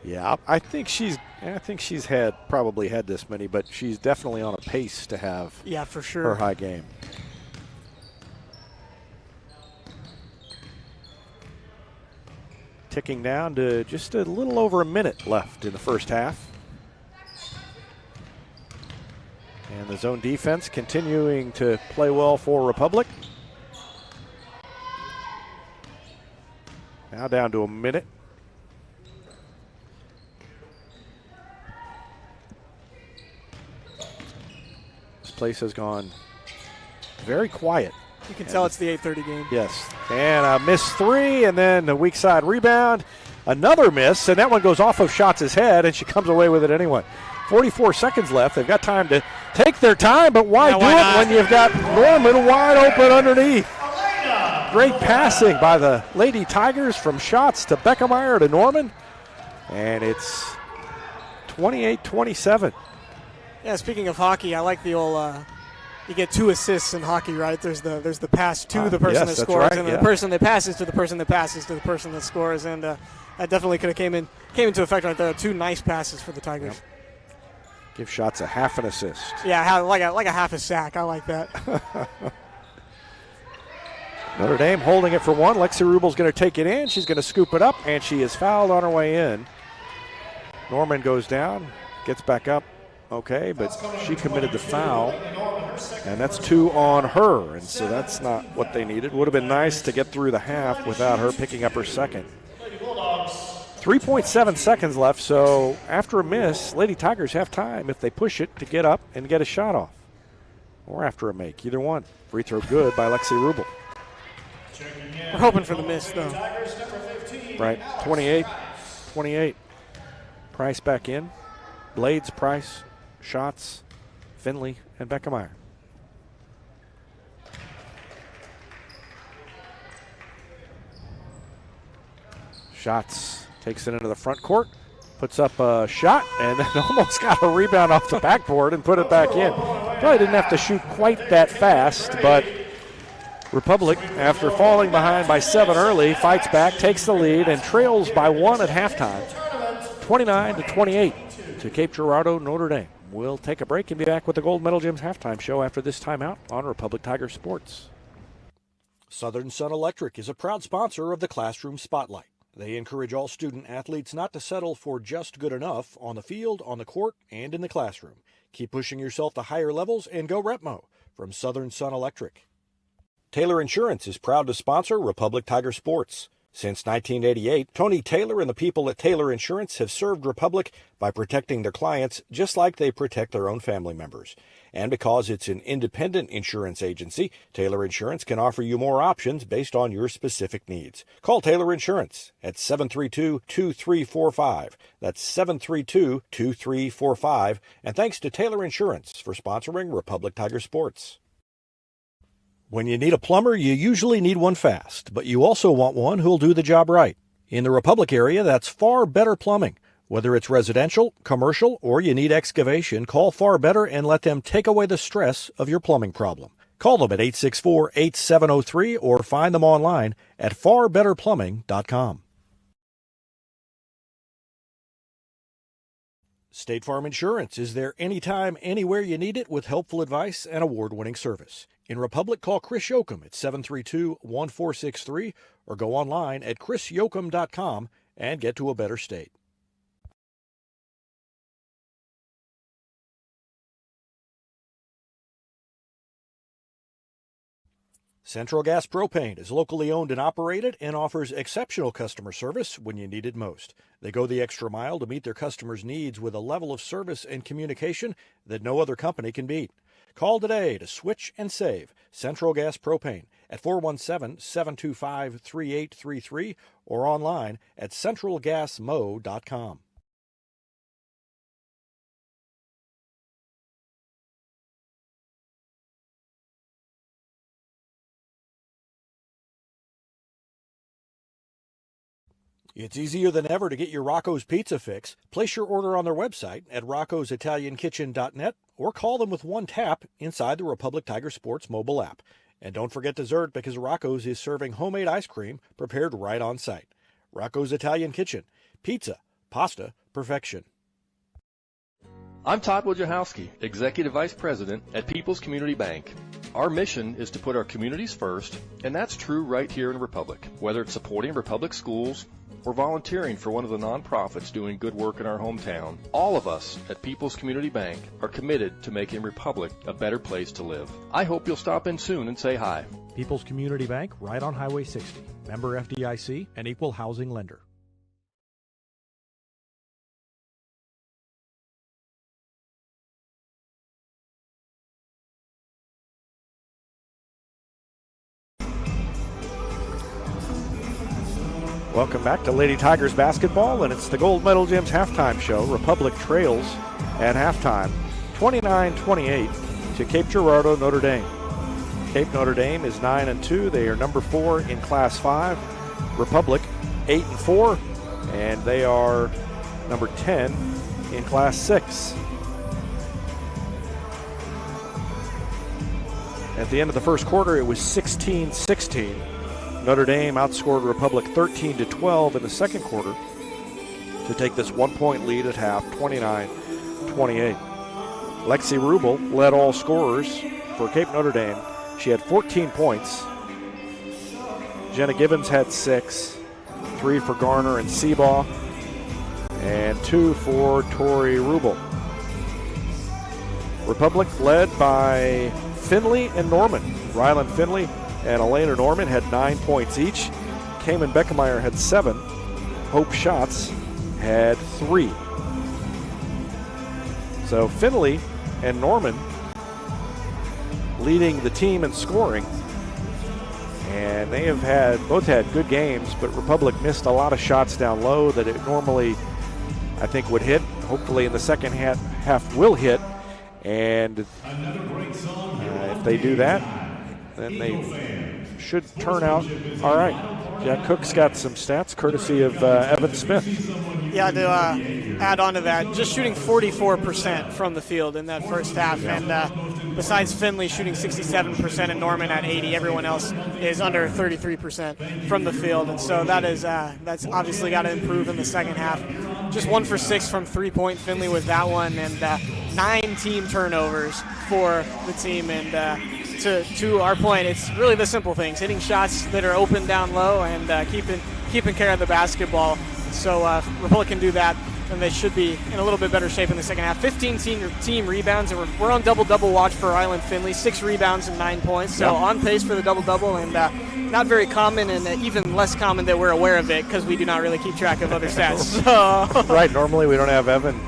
Yeah, I think she's probably had this many, but she's definitely on a pace to have for sure her high game. Ticking down to just a little over a minute left in the first half. And the zone defense continuing to play well for Republic. Now down to a minute. This place has gone very quiet. You can tell it's the 8:30 game. Yes. And a missed three, and then the weak side rebound. Another miss, and that one goes off of Schatz' head, and she comes away with it anyway. 44 seconds left. They've got time to take their time, but why do it when you've got Norman wide open underneath? Great passing by the Lady Tigers from Schatz to Beckemeyer to Norman, and it's 28-27. Yeah, speaking of hockey, I like the old you get 2 assists in hockey, right? There's the pass to the person that scores, right, and then the person that passes to the person that passes to the person that scores, and that definitely could have came into effect right there. 2 nice passes for the Tigers. Yep. Give Schatz a half an assist. Yeah, like a half a sack. I like that. Notre Dame holding it for one. Lexi Rubel's going to take it in. She's going to scoop it up, and she is fouled on her way in. Norman goes down, gets back up. Okay, but she committed the foul, and that's 2 on her, and so that's not what they needed. Would have been nice to get through the half without her picking up her second. 3.7 seconds left, so after a miss, Lady Tigers have time if they push it to get up and get a shot off, or after a make, either one. Free throw good by Lexi Rubel. We're hoping for the miss, though. Right, 28. Price back in. Blades, Price, Schatz, Finley, and Beckemeyer. Schatz takes it into the front court, puts up a shot, and then almost got a rebound off the backboard and put it back in. Probably didn't have to shoot quite that fast, but Republic, after falling behind by 7 early, fights back, takes the lead, and trails by 1 at halftime, 29-28 to Cape Girardeau Notre Dame. We'll take a break and be back with the Gold Medal Gyms halftime show after this timeout on Republic Tiger Sports. Southern Sun Electric is a proud sponsor of the Classroom Spotlight. They encourage all student athletes not to settle for just good enough on the field, on the court, and in the classroom. Keep pushing yourself to higher levels and go Repmo from Southern Sun Electric. Taylor Insurance is proud to sponsor Republic Tiger Sports. Since 1988, Tony Taylor and the people at Taylor Insurance have served Republic by protecting their clients just like they protect their own family members. And because it's an independent insurance agency, Taylor Insurance can offer you more options based on your specific needs. Call Taylor Insurance at 732-2345. That's 732-2345. And thanks to Taylor Insurance for sponsoring Republic Tiger Sports. When you need a plumber, you usually need one fast, but you also want one who'll do the job right. In the Republic area, that's Far Better Plumbing. Whether it's residential, commercial, or you need excavation, call Far Better and let them take away the stress of your plumbing problem. Call them at 864-8703 or find them online at farbetterplumbing.com. State Farm Insurance is there anytime, anywhere you need it with helpful advice and award-winning service. In Republic, call Chris Yoakum at 732-1463 or go online at chrisyoakum.com and get to a better state. Central Gas Propane is locally owned and operated and offers exceptional customer service when you need it most. They go the extra mile to meet their customers' needs with a level of service and communication that no other company can beat. Call today to switch and save Central Gas Propane at 417-725-3833 or online at centralgasmo.com. It's easier than ever to get your Rocco's Pizza fix. Place your order on their website at roccositaliankitchen.net or call them with one tap inside the Republic Tiger Sports mobile app. And don't forget dessert, because Rocco's is serving homemade ice cream prepared right on site. Rocco's Italian Kitchen. Pizza, pasta, perfection. I'm Todd Wojciechowski, Executive Vice President at People's Community Bank. Our mission is to put our communities first, and that's true right here in Republic. Whether it's supporting Republic schools or volunteering for one of the nonprofits doing good work in our hometown, all of us at People's Community Bank are committed to making Republic a better place to live. I hope you'll stop in soon and say hi. People's Community Bank, right on Highway 60. Member FDIC, an equal housing lender. Welcome back to Lady Tigers basketball, and it's the Gold Medal Gems halftime show. Republic trails at halftime, 29-28 to Cape Girardeau Notre Dame. Cape Notre Dame is 9-2. They are number 4 in Class 5. Republic 8-4, and they are number 10 in Class 6. At the end of the first quarter, it was 16-16. Notre Dame outscored Republic 13-12 in the second quarter to take this 1-point lead at half, 29-28. Lexi Rubel led all scorers for Cape Notre Dame. She had 14 points. Jenna Gibbons had 6, 3 for Garner and Seabaugh, and 2 for Tori Rubel. Republic led by Finley and Norman. Rylan Finley and Elena Norman had 9 points each. Cayman Beckemeyer had 7. Hope Schatz had 3. So Finley and Norman leading the team in scoring. And they have both had good games, but Republic missed a lot of shots down low that it normally, I think, would hit. Hopefully in the second half will hit. And if they do that, then they should turn out all right. Jack Cook's got some stats courtesy of Evan Smith. Yeah, to add on to that, just shooting 44% from the field in that first half. And besides Finley shooting 67% and Norman at 80%, everyone else is under 33% from the field. And so that's obviously got to improve in the second half. Just 1 for 6 from three-point. Finley with that one, and 9 team turnovers for the team. And to our point, it's really the simple things: hitting shots that are open down low and keeping care of the basketball. So Republic can do that, and they should be in a little bit better shape in the second half. 15 team rebounds, and we're on double-double watch for Rylan Finley. 6 rebounds and 9 points, so on pace for the double-double, and not very common, and even less common that we're aware of it because we do not really keep track of other stats. So. Right, normally we don't have Evan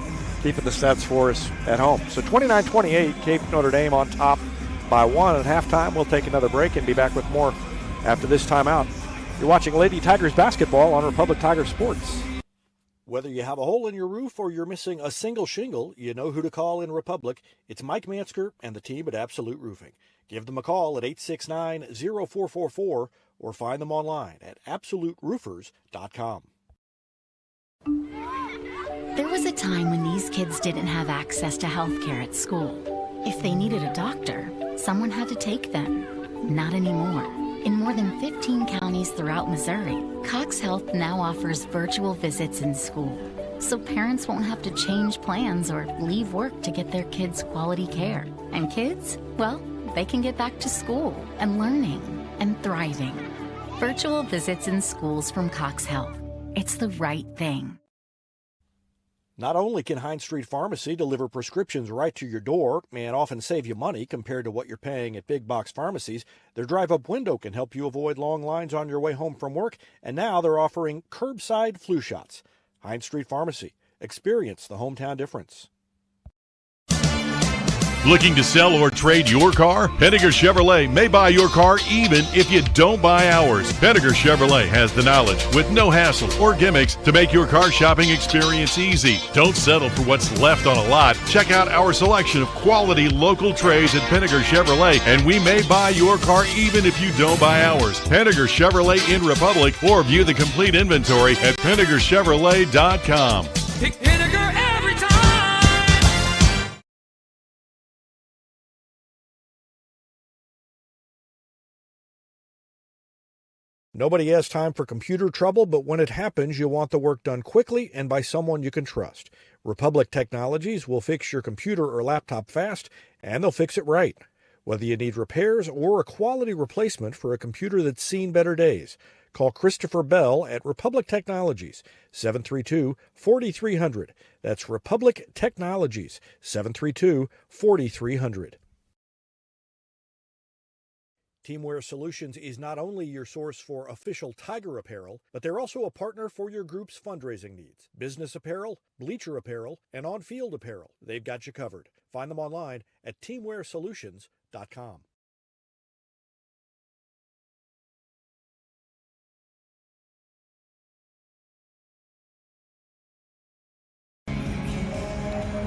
keeping the stats for us at home. So 29-28, Cape Notre Dame on top by 1 at halftime. We'll take another break and be back with more after this timeout. You're watching Lady Tigers basketball on Republic Tiger Sports. Whether you have a hole in your roof or you're missing a single shingle, you know who to call in Republic. It's Mike Mansker and the team at Absolute Roofing. Give them a call at 869-0444 or find them online at absoluteroofers.com. There was a time when these kids didn't have access to health care at school. If they needed a doctor, someone had to take them. Not anymore. In more than 15 counties throughout Missouri, Cox Health now offers virtual visits in school, so parents won't have to change plans or leave work to get their kids quality care. And kids, well, they can get back to school and learning and thriving. Virtual visits in schools from Cox Health. It's the right thing. Not only can Hines Street Pharmacy deliver prescriptions right to your door and often save you money compared to what you're paying at big box pharmacies, their drive-up window can help you avoid long lines on your way home from work, and now they're offering curbside flu shots. Hines Street Pharmacy. Experience the hometown difference. Looking to sell or trade your car? Henniger Chevrolet may buy your car even if you don't buy ours. Henniger Chevrolet has the knowledge with no hassle or gimmicks to make your car shopping experience easy. Don't settle for what's left on a lot. Check out our selection of quality local trades at Henniger Chevrolet, and we may buy your car even if you don't buy ours. Henniger Chevrolet in Republic, or view the complete inventory at HennigerChevrolet.com. Pick Henniger every time. Nobody has time for computer trouble, but when it happens, you want the work done quickly and by someone you can trust. Republic Technologies will fix your computer or laptop fast, and they'll fix it right. Whether you need repairs or a quality replacement for a computer that's seen better days, call Christopher Bell at Republic Technologies, 732-4300. That's Republic Technologies, 732-4300. Teamwear Solutions is not only your source for official Tiger apparel, but they're also a partner for your group's fundraising needs. Business apparel, bleacher apparel, and on-field apparel. They've got you covered. Find them online at teamwearsolutions.com.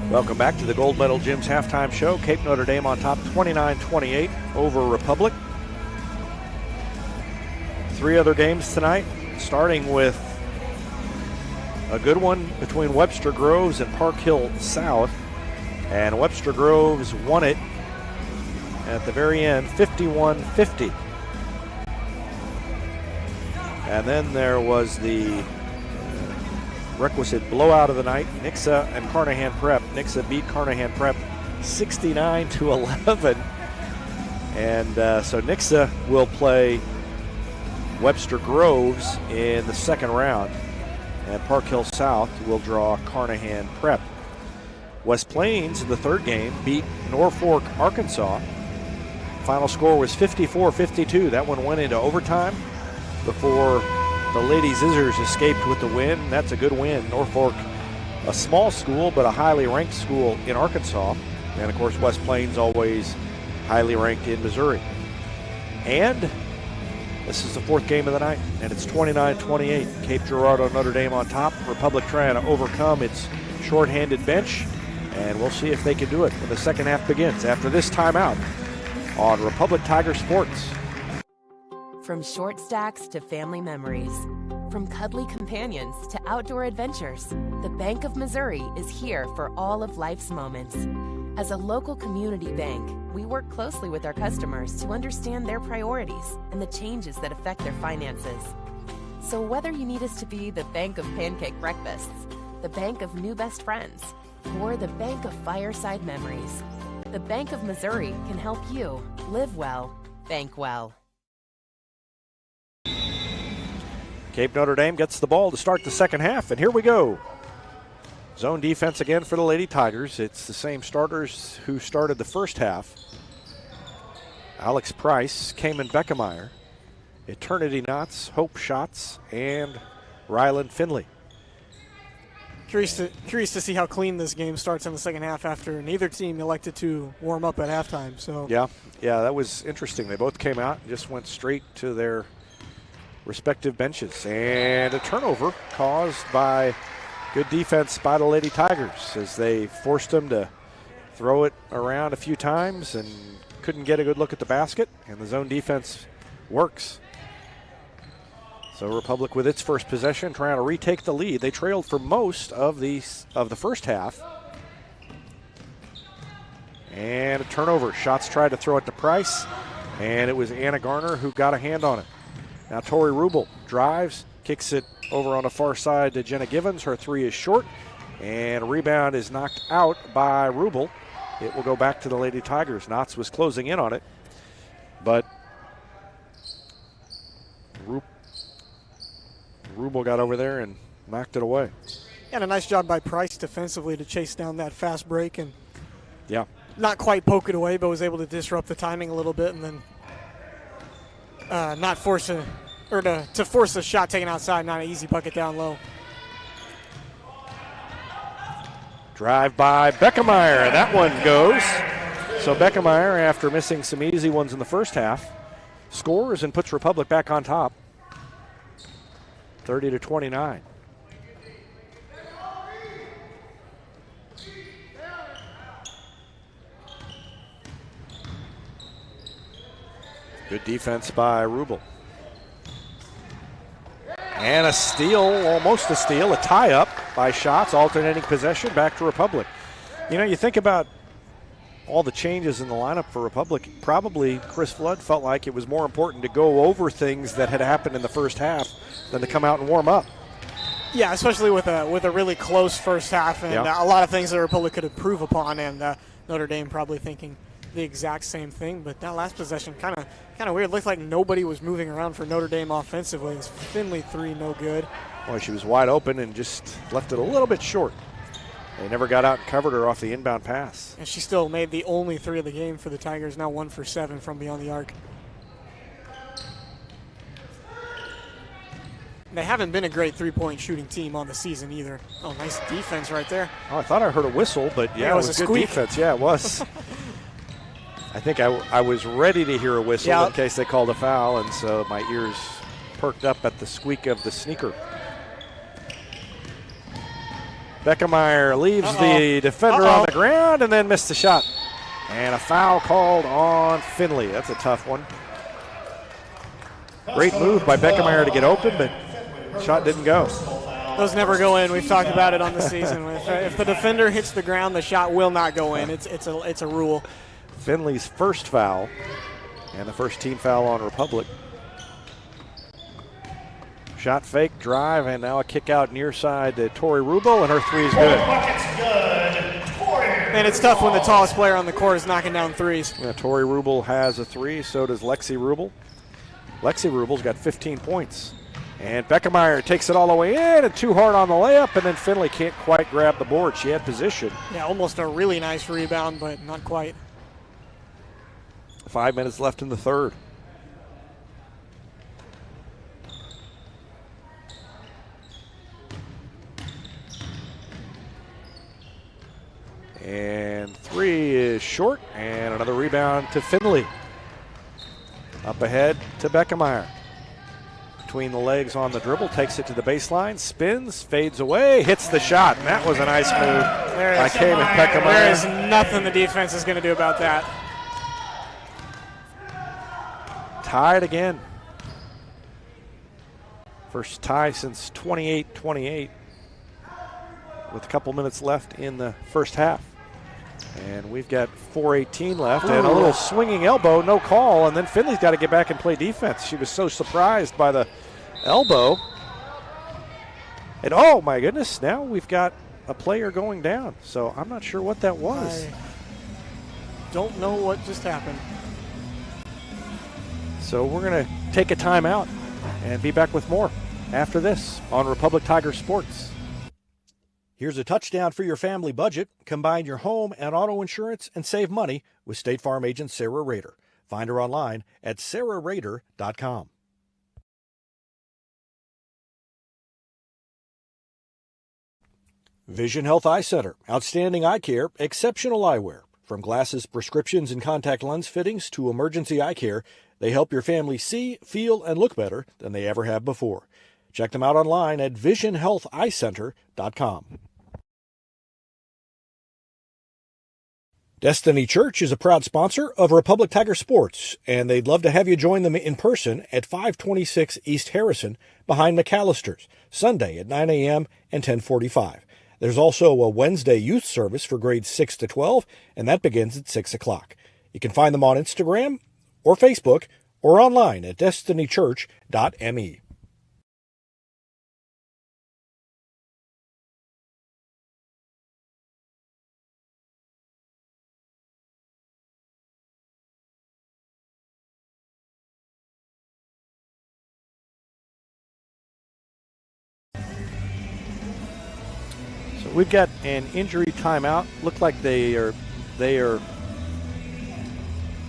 Welcome back to the Gold Medal Gym's halftime show. Cape Notre Dame on top 29-28 over Republic. 3 other games tonight, starting with a good one between Webster Groves and Park Hill South. And Webster Groves won it at the very end, 51-50. And then there was the requisite blowout of the night, Nixa and Carnahan Prep. Nixa beat Carnahan Prep 69-11. And so Nixa will play Webster Groves in the second round, and Park Hill South will draw Carnahan Prep. West Plains in the third game beat Norfolk, Arkansas. Final score was 54-52. That one went into overtime before the Lady Zizzers escaped with the win. That's a good win. Norfolk, a small school, but a highly ranked school in Arkansas. And of course, West Plains always highly ranked in Missouri. And this is the fourth game of the night, and it's 29-28. Cape Girardeau Notre Dame on top. Republic trying to overcome its shorthanded bench, and we'll see if they can do it when the second half begins after this timeout on Republic Tiger Sports. From short stacks to family memories, from cuddly companions to outdoor adventures, the Bank of Missouri is here for all of life's moments. As a local community bank, we work closely with our customers to understand their priorities and the changes that affect their finances. So whether you need us to be the bank of pancake breakfasts, the bank of new best friends, or the bank of fireside memories, the Bank of Missouri can help you live well, bank well. Cape Notre Dame gets the ball to start the second half, and here we go. Zone defense again for the Lady Tigers. It's the same starters who started the first half. Alex Price, Cayman Beckemeyer, Eternity Knotts, Hope Schatz, and Ryland Finley. Curious to see how clean this game starts in the second half after neither team elected to warm up at halftime. So yeah, that was interesting. They both came out and just went straight to their respective benches. And a turnover caused by good defense by the Lady Tigers as they forced them to throw it around a few times and couldn't get a good look at the basket, and the zone defense works. So Republic with its first possession trying to retake the lead. They trailed for most of the first half. And a turnover. Shots tried to throw it to Price, and it was Anna Garner who got a hand on it. Now Tori Rubel drives, kicks it over on the far side to Jenna Givens. Her three is short, and rebound is knocked out by Rubel. It will go back to the Lady Tigers. Knotts was closing in on it, but Rubel got over there and knocked it away. And a nice job by Price defensively to chase down that fast break and not quite poke it away, but was able to disrupt the timing a little bit and then to force a shot taken outside, not an easy bucket down low. Drive by Beckemeyer. That one goes. So Beckemeyer, after missing some easy ones in the first half, scores and puts Republic back on top, 30-29. Good defense by Rubel. And a steal, almost a steal, a tie-up by Schatz, alternating possession back to Republic. You know, you think about all the changes in the lineup for Republic. Probably Chris Flood felt like it was more important to go over things that had happened in the first half than to come out and warm up. Yeah, especially with a really close first half and a lot of things that Republic could improve upon, and Notre Dame probably thinking the exact same thing. But that last possession kind of weird. Looked like nobody was moving around for Notre Dame offensively. It's Finley 3, no good. Boy, she was wide open and just left it a little bit short. They never got out and covered her off the inbound pass. And she still made the only 3 of the game for the Tigers, now 1 for 7 from beyond the arc. They haven't been a great three-point shooting team on the season either. Oh, nice defense right there. Oh, I thought I heard a whistle, but yeah, it was good squeak. defense. Yeah, it was. I think I was ready to hear a whistle in case they called a foul, and so my ears perked up at the squeak of the sneaker. Beckemeyer leaves the defender on the ground and then missed the shot. And a foul called on Finley. That's a tough one. Great move by Beckemeyer to get open, but shot didn't go. Those never go in. We've talked about it on the season. If the defender hits the ground, the shot will not go in. It's a rule. Finley's first foul and the first team foul on Republic. Shot fake, drive, and now a kick out near side to Tori Rubel, and her 3 is good. And it's tough when the tallest player on the court is knocking down threes. Yeah, Tori Rubel has a 3, so does Lexi Rubel. Lexi Rubel's got 15 points. And Beckemeyer takes it all the way in and too hard on the layup, and then Finley can't quite grab the board. She had position. Yeah, almost a really nice rebound, but not quite. 5 minutes left in the third. And 3 is short, and another rebound to Finley. Up ahead to Beckemeyer. Between the legs on the dribble, takes it to the baseline, spins, fades away, hits the shot, and that was a nice move by Kamen Beckemeyer. There is nothing the defense is going to do about that. Tied again. First tie since 28-28 with a couple minutes left in the first half. And we've got 4:18 left. And a little swinging elbow, no call, and then Finley's got to get back and play defense. She was so surprised by the elbow. And oh my goodness, now we've got a player going down. So I'm not sure what that was. I don't know what just happened. So we're going to take a timeout and be back with more after this on Republic Tiger Sports. Here's a touchdown for your family budget. Combine your home and auto insurance and save money with State Farm agent Sarah Rader. Find her online at sarahrader.com. Vision Health Eye Center. Outstanding eye care, exceptional eyewear. From glasses, prescriptions, and contact lens fittings to emergency eye care, they help your family see, feel, and look better than they ever have before. Check them out online at visionhealtheyecenter.com. Destiny Church is a proud sponsor of Republic Tiger Sports, and they'd love to have you join them in person at 526 East Harrison behind McAllister's, Sunday at 9 a.m. and 10:45. There's also a Wednesday youth service for grades 6 to 12, and that begins at 6 o'clock. You can find them on Instagram or Facebook or online at destinychurch.me. We've got an injury timeout. Look like they are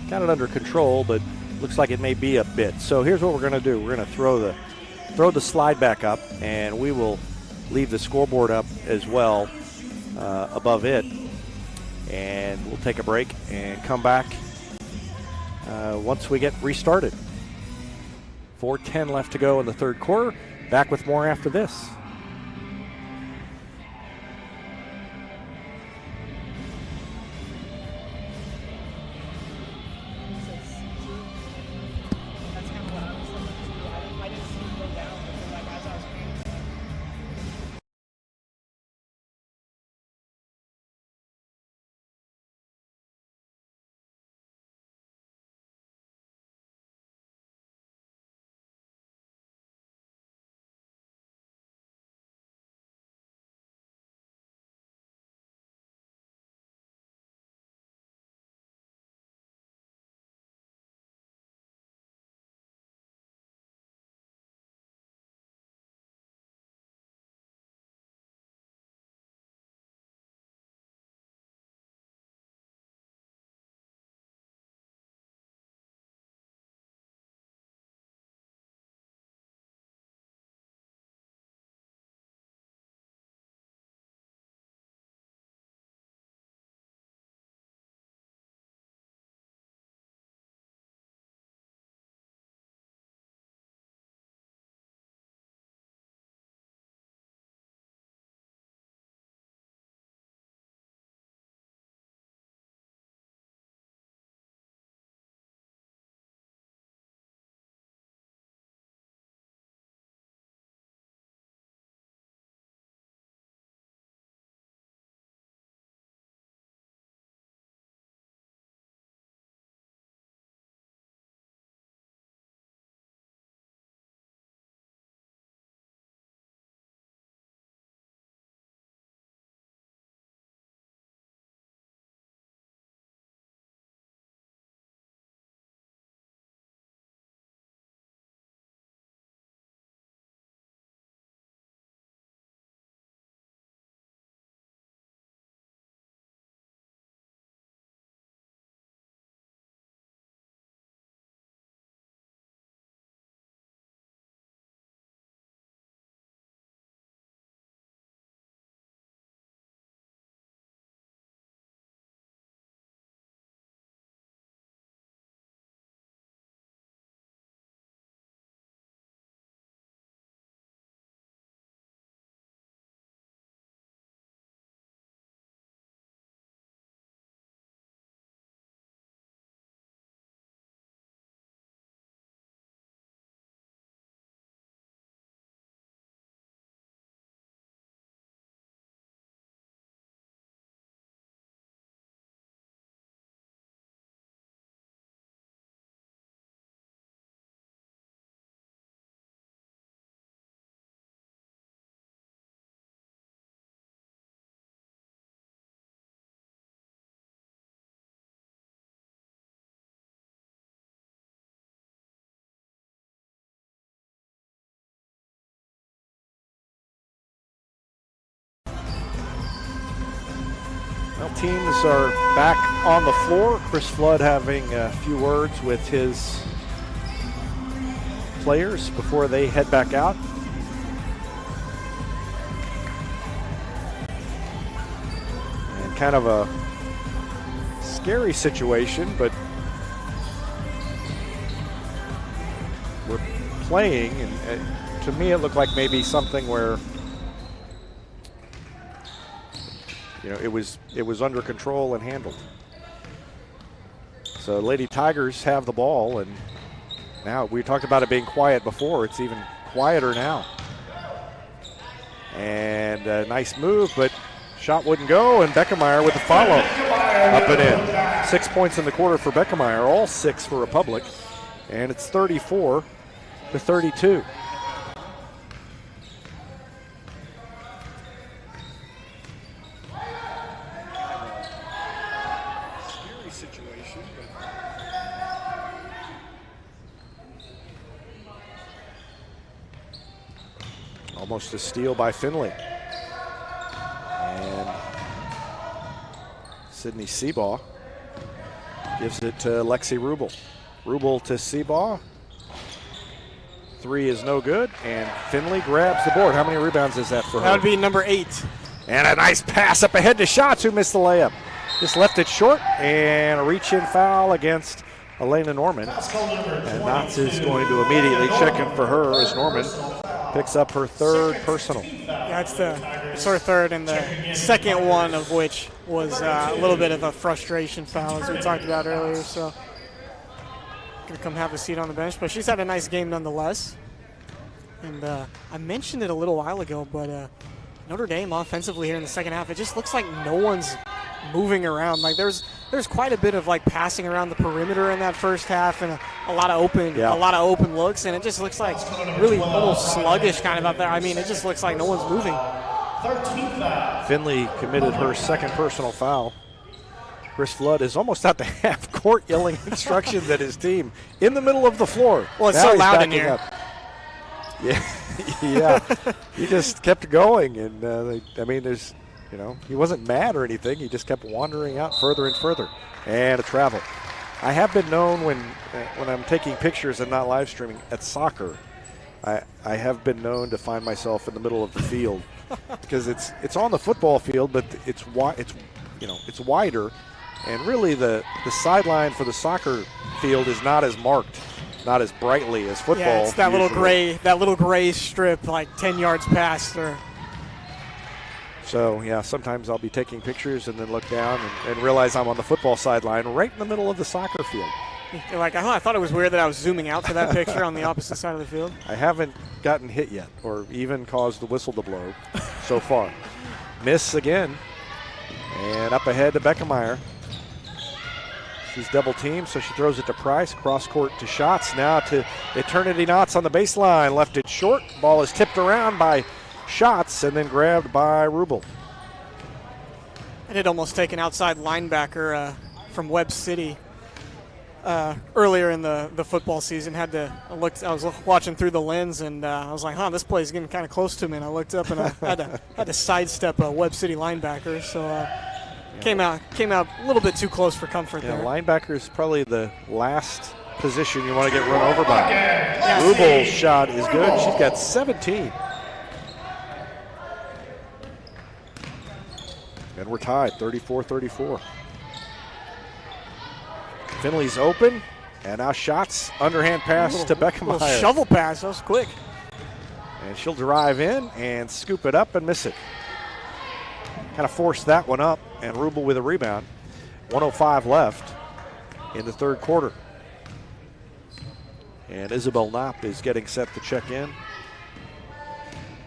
got it under control, but looks like it may be a bit. So here's what we're going to do. We're going to throw the slide back up, and we will leave the scoreboard up as well above it. And we'll take a break and come back once we get restarted. 4:10 left to go in the third quarter. Back with more after this. Well, teams are back on the floor. Chris Flood having a few words with his players before they head back out. And kind of a scary situation, but we're playing, and to me it looked like maybe something where it was under control and handled. So Lady Tigers have the ball, and now we talked about it being quiet before. It's even quieter now. And a nice move, but shot wouldn't go, and Beckemeyer with the follow. Up and in. 6 points in the quarter for Beckemeyer, all 6 for Republic, and it's 34-32. Almost a steal by Finley. And Sydney Seabaugh gives it to Lexi Rubel. Rubel to Seabaugh. 3 is no good, and Finley grabs the board. How many rebounds is that for her? That would be number 8. And a nice pass up ahead to Schatz, who missed the layup. just left it short, and a reach-in foul against Elena Norman. And Knotts is going to immediately check in for her as Norman picks up her third personal. Yeah, it's her third, and the second one of which was a little bit of a frustration foul, as we talked about earlier. So, gonna come have a seat on the bench, but she's had a nice game nonetheless. And I mentioned it a little while ago, but Notre Dame offensively here in the second half, it just looks like no one's moving around. Like there's quite a bit of like passing around the perimeter in that first half, and a lot of open looks, and it just looks like really almost sluggish kind of out there. I mean, it just looks like no one's moving. Finley committed her second personal foul. Chris Flood is almost at the half court yelling instructions at his team in the middle of the floor. Well, it's now so loud in here. Up. Yeah, yeah. He just kept going, and he wasn't mad or anything. He just kept wandering out further and further, and a travel. I have been known when I'm taking pictures and not live streaming at soccer, I have been known to find myself in the middle of the field because it's on the football field, but it's wider, and really the sideline for the soccer field is not as marked, not as brightly as football. Yeah, it's that usually. little gray strip like 10 yards past her. So, yeah, sometimes I'll be taking pictures and then look down and realize I'm on the football sideline right in the middle of the soccer field. You're like, I thought it was weird that I was zooming out to that picture on the opposite side of the field. I haven't gotten hit yet or even caused the whistle to blow so far. Miss again, and up ahead to Beckemeyer. She's double teamed, so she throws it to Price. Cross court to Schatz. Now to Eternity Knotts on the baseline. Left it short. Ball is tipped around by Schatz and then grabbed by Rubel. I did almost take an outside linebacker from Webb City earlier in the football season. I was watching through the lens, and I was like, this play is getting kind of close to me. And I looked up, and I had to sidestep a Webb City linebacker. So came out a little bit too close for comfort there. Linebacker is probably the last position you want to get run over by. Rubel's shot is good. She's got 17. And we're tied, 34-34. Finley's open, and now Schatz, underhand pass to Beckemeyer. Little shovel pass, that was quick. And she'll drive in and scoop it up and miss it. Kind of forced that one up, and Rubel with a rebound. 1:05 left in the third quarter. And Isabel Knopp is getting set to check in,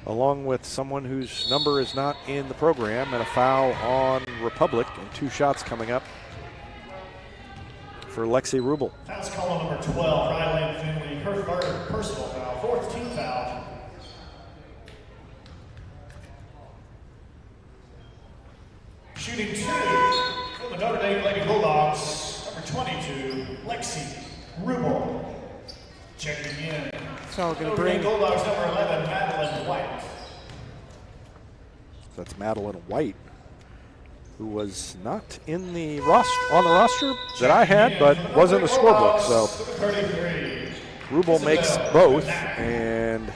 along with someone whose number is not in the program, and a foul on Republic, and 2 shots coming up for Lexi Rubel. That's call number 12, Rylan Finley, her third personal foul, fourth team foul. Shooting 2 for the Notre Dame Lady Bulldogs, number 22, Lexi Rubel. Checking in. So going to Notre Dame Bulldogs, number 11, Madeline White. That's Madeline White, who was not in the roster that I had, but was in the scorebook. So Rubel makes both, and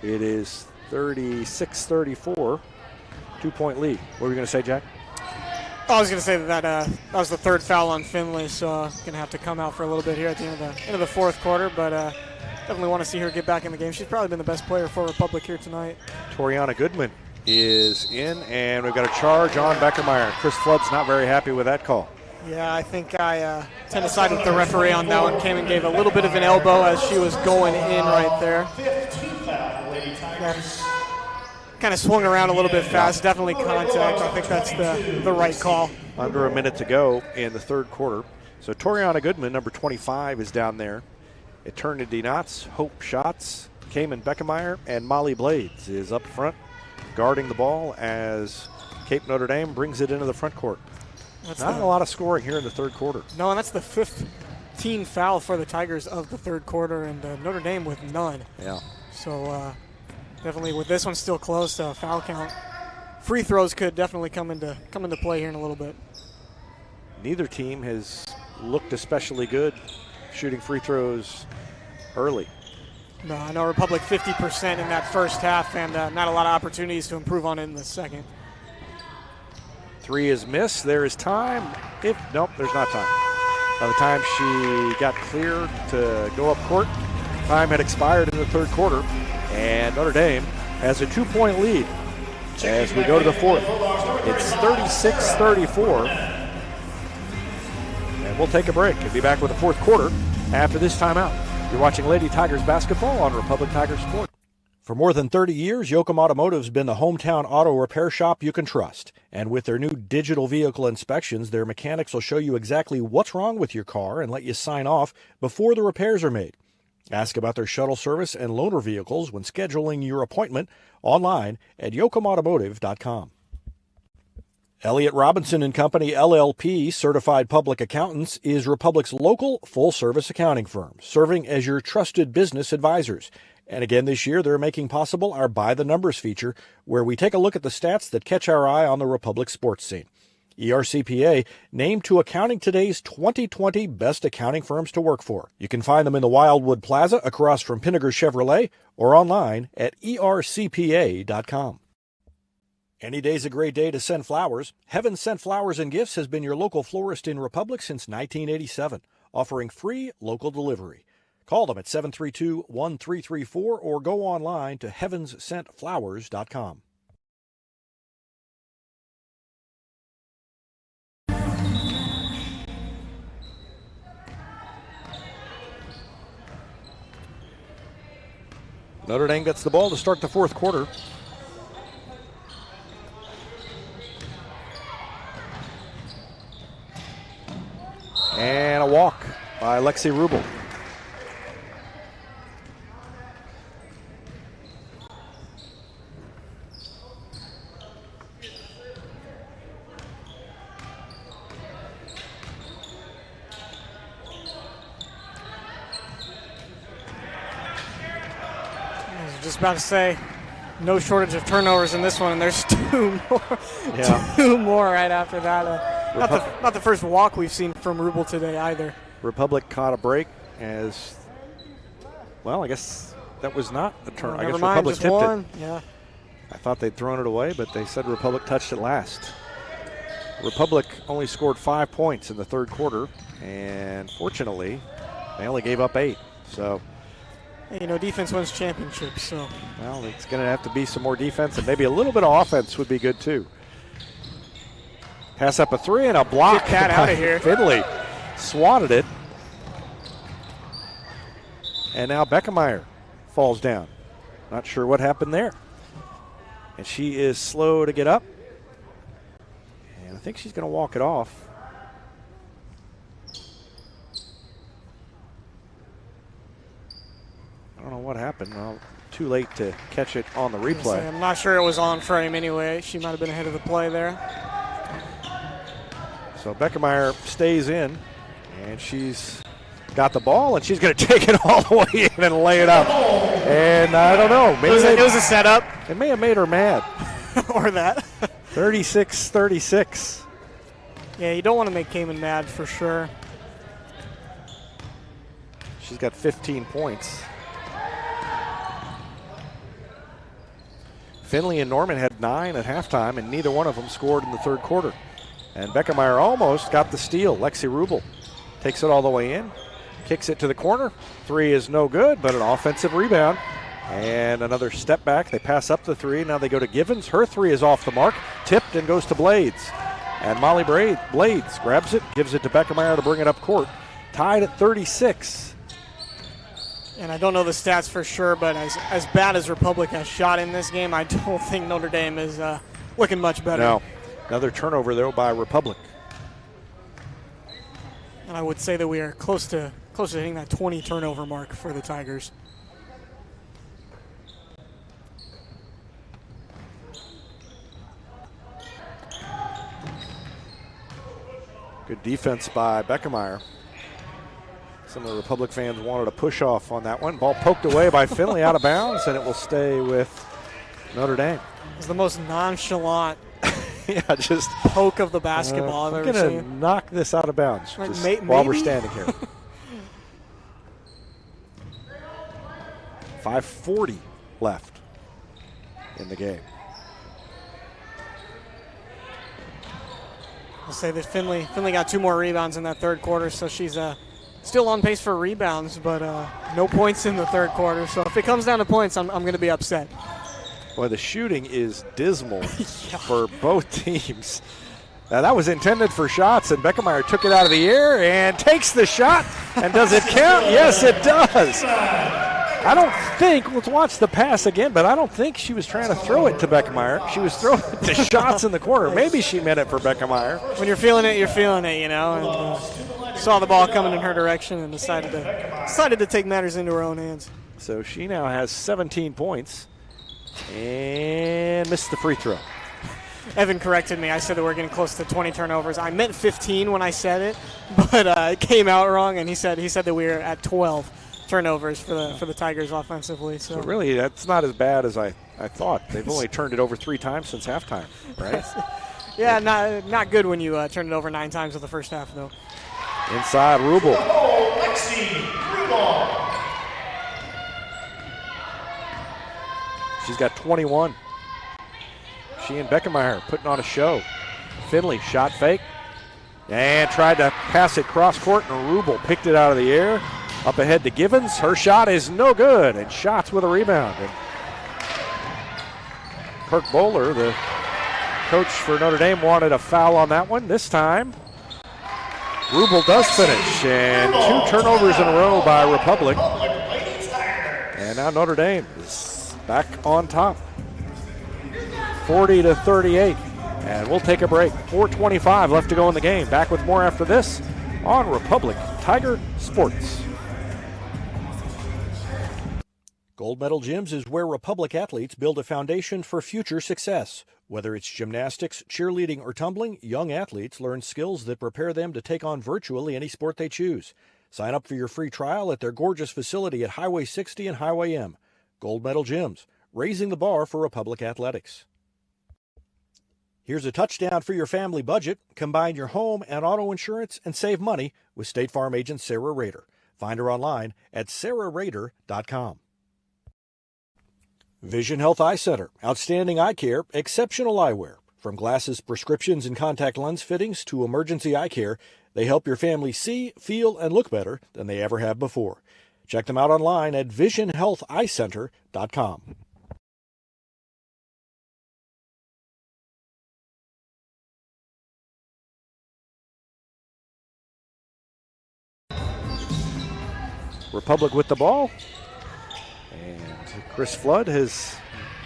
it is 36-34, 2-point lead. What were you going to say, Jack? I was going to say that was the third foul on Finley, so going to have to come out for a little bit here at the end of the fourth quarter, but definitely want to see her get back in the game. She's probably been the best player for Republic here tonight. Toriana Goodman is in, and we've got a charge on Beckemeyer. Chris Flood's not very happy with that call. Yeah, I think I tend to side with the referee on that one. Came and gave a little bit of an elbow as she was going in right there. Kind of swung around a little bit fast. Definitely contact. I think that's the right call. Under a minute to go in the third quarter. So Toriana Goodman, number 25, is down there. Eternity Knotts, Hope Schatz, Cayman Beckemeyer, and Molly Blades is up front, guarding the ball as Cape Notre Dame brings it into the front court. Not a lot of scoring here in the third quarter. No, and that's the 5th team foul for the Tigers of the third quarter, and Notre Dame with none. Yeah. So definitely with this one still close, foul count. Free throws could definitely come into play here in a little bit. Neither team has looked especially good shooting free throws early. No, I know Republic 50% in that first half, and not a lot of opportunities to improve on it in the second. Three is missed. There is time. Nope, there's not time. By the time she got clear to go up court, time had expired in the third quarter, and Notre Dame has a 2-point lead as we go to the fourth. It's 36-34, and we'll take a break and be back with the fourth quarter after this timeout. You're watching Lady Tigers basketball on Republic Tigers Sport. For more than 30 years, Yoakum Automotive's been the hometown auto repair shop you can trust. And with their new digital vehicle inspections, their mechanics will show you exactly what's wrong with your car and let you sign off before the repairs are made. Ask about their shuttle service and loaner vehicles when scheduling your appointment online at yoakumautomotive.com. Elliott Robinson and Company, LLP, Certified Public Accountants, is Republic's local full-service accounting firm, serving as your trusted business advisors. And again this year, they're making possible our By the Numbers feature, where we take a look at the stats that catch our eye on the Republic sports scene. ERCPA named to Accounting Today's 2020 Best Accounting Firms to Work For. You can find them in the Wildwood Plaza across from Pinnager Chevrolet or online at ercpa.com. Any day's a great day to send flowers. Heaven Sent Flowers and Gifts has been your local florist in Republic since 1987, offering free local delivery. Call them at 732-1334 or go online to heavenssentflowers.com. Notre Dame gets the ball to start the fourth quarter. And a walk by Lexi Rubel. Just about to say, no shortage of turnovers in this one, and there's two more. Yeah. Two more right after that. Not the first walk we've seen from Rubel today either. Republic caught a break as, well, I guess that was not a turn. I guess Never mind, Republic just tipped one. it. Yeah. I thought they'd thrown it away, but they said Republic touched it last. Republic only scored 5 points in the third quarter, and fortunately, they only gave up 8. So, Hey, defense wins championships, so. well, it's going to have to be some more defense, and maybe a little bit of offense would be good too. Pass up a three and a block. Get that out of here. Finley swatted it. And now Beckemeyer falls down. Not sure what happened there. And she is slow to get up. And I think she's going to walk it off. I don't know what happened. Well, too late to catch it on the replay. I'm not sure it was on frame anyway. She might have been ahead of the play there. So Beckemeyer stays in, and she's got the ball, and she's going to take it all the way in and lay it up. And I don't know. Maybe it was a setup. It may have made her mad. Or that. 36-36. Yeah, you don't want to make Kamen mad for sure. She's got 15 points. Finley and Norman had 9 at halftime, and neither one of them scored in the third quarter. And Beckemeyer almost got the steal. Lexi Rubel takes it all the way in, kicks it to the corner. Three is no good, but an offensive rebound. And another step back. They pass up the three. Now they go to Givens. Her three is off the mark, tipped and goes to Blades. And Molly Blades grabs it, gives it to Beckemeyer to bring it up court. Tied at 36. And I don't know the stats for sure, but as bad as Republic has shot in this game, I don't think Notre Dame is looking much better. No. Another turnover, though, by Republic. And I would say that we are close to hitting that 20 turnover mark for the Tigers. Good defense by Beckemeyer. Some of the Republic fans wanted a push-off on that one. Ball poked away by Finley out of bounds, and it will stay with Notre Dame. It's the most nonchalant just poke of the basketball I've ever seen. I'm going to knock this out of bounds Like, while we're standing here. 5:40 left in the game. I'll say that Finley got 2 more rebounds in that third quarter, so she's still on pace for rebounds, but no points in the third quarter. So if it comes down to points, I'm going to be upset. Boy, the shooting is dismal for both teams. Now, that was intended for shots, and Beckemeyer took it out of the air and takes the shot. And does it count? Yes, it does. I don't think, let's watch the pass again, but I don't think she was trying to throw it to Beckemeyer. She was throwing it to shots in the corner. Maybe she meant it for Beckemeyer. When you're feeling it, you're feeling it, you know. And saw the ball coming in her direction and decided to take matters into her own hands. So she now has 17 points and missed the free throw. Evan corrected me. I said that we're getting close to 20 turnovers. I meant 15 when I said it, but it came out wrong, and he said that we were at 12 turnovers for the Tigers offensively. So really, that's not as bad as I thought. They've only turned it over 3 times since halftime, right? Yeah, not good when you turn it over 9 times in the first half, though. Inside, Rubel. She's got 21. She and Beckemeyer putting on a show. Finley shot fake and tried to pass it cross court, and Rubel picked it out of the air. Up ahead to Givens. Her shot is no good, and Shots with a rebound. And Kirk Bowler, the coach for Notre Dame, wanted a foul on that one. This time, Rubel does finish, and 2 turnovers in a row by Republic. And now Notre Dame is back on top, 40-38. And we'll take a break. 4:25 left to go in the game. Back with more after this on Republic Tiger Sports. Gold Medal Gyms is where Republic athletes build a foundation for future success. Whether it's gymnastics, cheerleading, or tumbling, young athletes learn skills that prepare them to take on virtually any sport they choose. Sign up for your free trial at their gorgeous facility at Highway 60 and Highway M. Gold Medal Gyms, raising the bar for Republic athletics. Here's a touchdown for your family budget. Combine your home and auto insurance and save money with State Farm agent Sarah Rader. Find her online at sarahrader.com. Vision Health Eye Center. Outstanding eye care, exceptional eyewear. From glasses, prescriptions, and contact lens fittings to emergency eye care, they help your family see, feel, and look better than they ever have before. Check them out online at visionhealtheyecenter.com. Republic with the ball. And Chris Flood has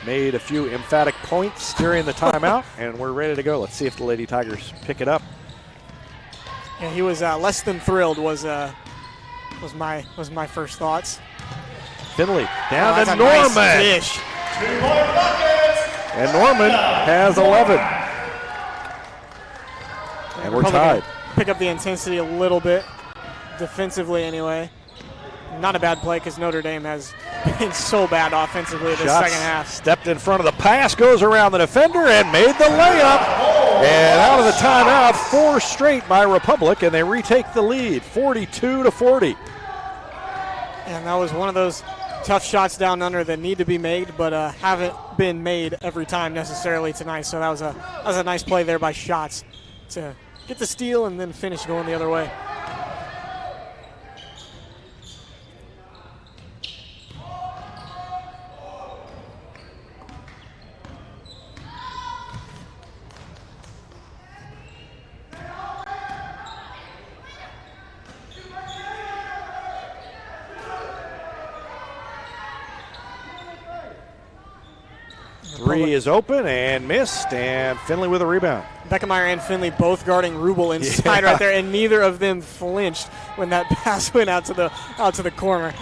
made a few emphatic points during the timeout, and we're ready to go. Let's see if the Lady Tigers pick it up. Yeah, he was less than thrilled. Was my first thoughts. Finley down to Norman. Nice dish. And Norman has 11. And we're tied. Pick up the intensity a little bit, defensively anyway. Not a bad play because Notre Dame has been so bad offensively this second half. Stepped in front of the pass, goes around the defender, and made the layup. And out of the timeout, 4 straight by Republic, and they retake the lead, 42-40. And that was one of those tough shots down under that need to be made, but haven't been made every time necessarily tonight. So that was a nice play there by Shots to get the steal and then finish going the other way. Three is open and missed, and Finley with a rebound. Beckemeyer and Finley both guarding Rubel inside right there, and neither of them flinched when that pass went out to the corner.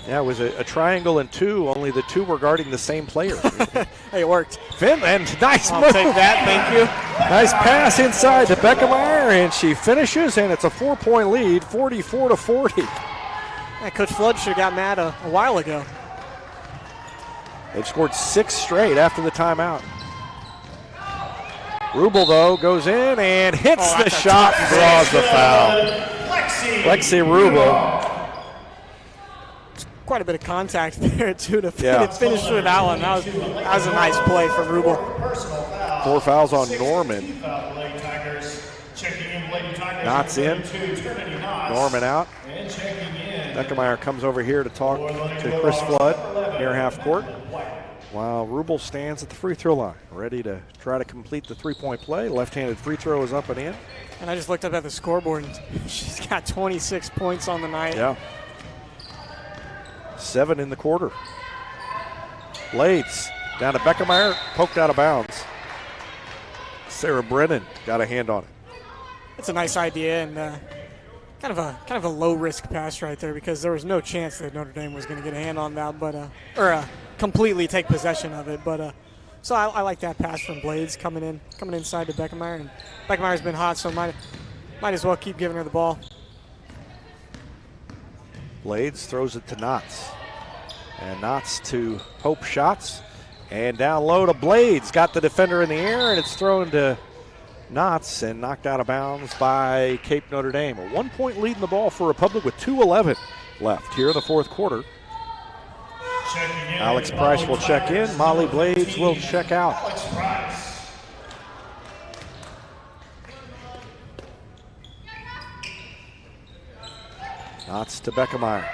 Yeah, it was a triangle and 2, only the 2 were guarding the same player. Hey, it worked. Finley, and nice move. I'll take that, thank you. Nice pass inside to Beckemeyer, and she finishes, and it's a 4-point lead, 44-40. Yeah, Coach Flood should have got mad a while ago. They've scored 6 straight after the timeout. Rubel, though, goes in and hits the shot and draws the foul. Lexi Rubel. Quite a bit of contact there, too, to finish with that one. That was a nice play from Rubel. 4 fouls on Norman. Knott's in. Norman out. Beckemeyer comes over here to talk to Chris Flood near half court, while Rubel stands at the free throw line, ready to try to complete the three-point play. Left-handed free throw is up and in. And I just looked up at the scoreboard, and she's got 26 points on the night. Yeah. 7 in the quarter. Blades down to Beckemeyer, poked out of bounds. Sarah Brennan got a hand on it. It's a nice idea, and kind of a low risk pass right there, because there was no chance that Notre Dame was going to get a hand on that, but or completely take possession of it. But so I like that pass from Blades coming inside to Beckemeyer, and Beckemeyer's been hot, so might as well keep giving her the ball. Blades throws it to Knotts, and Knotts to Hope Shots, and down low to Blades. Got the defender in the air, and it's thrown to Knotts and knocked out of bounds by Cape Notre Dame. A 1-point lead in the ball for Republic with 2:11 left here in the fourth quarter. Alex Price will check in. Molly Blades will check out. Knotts to Beckemeyer.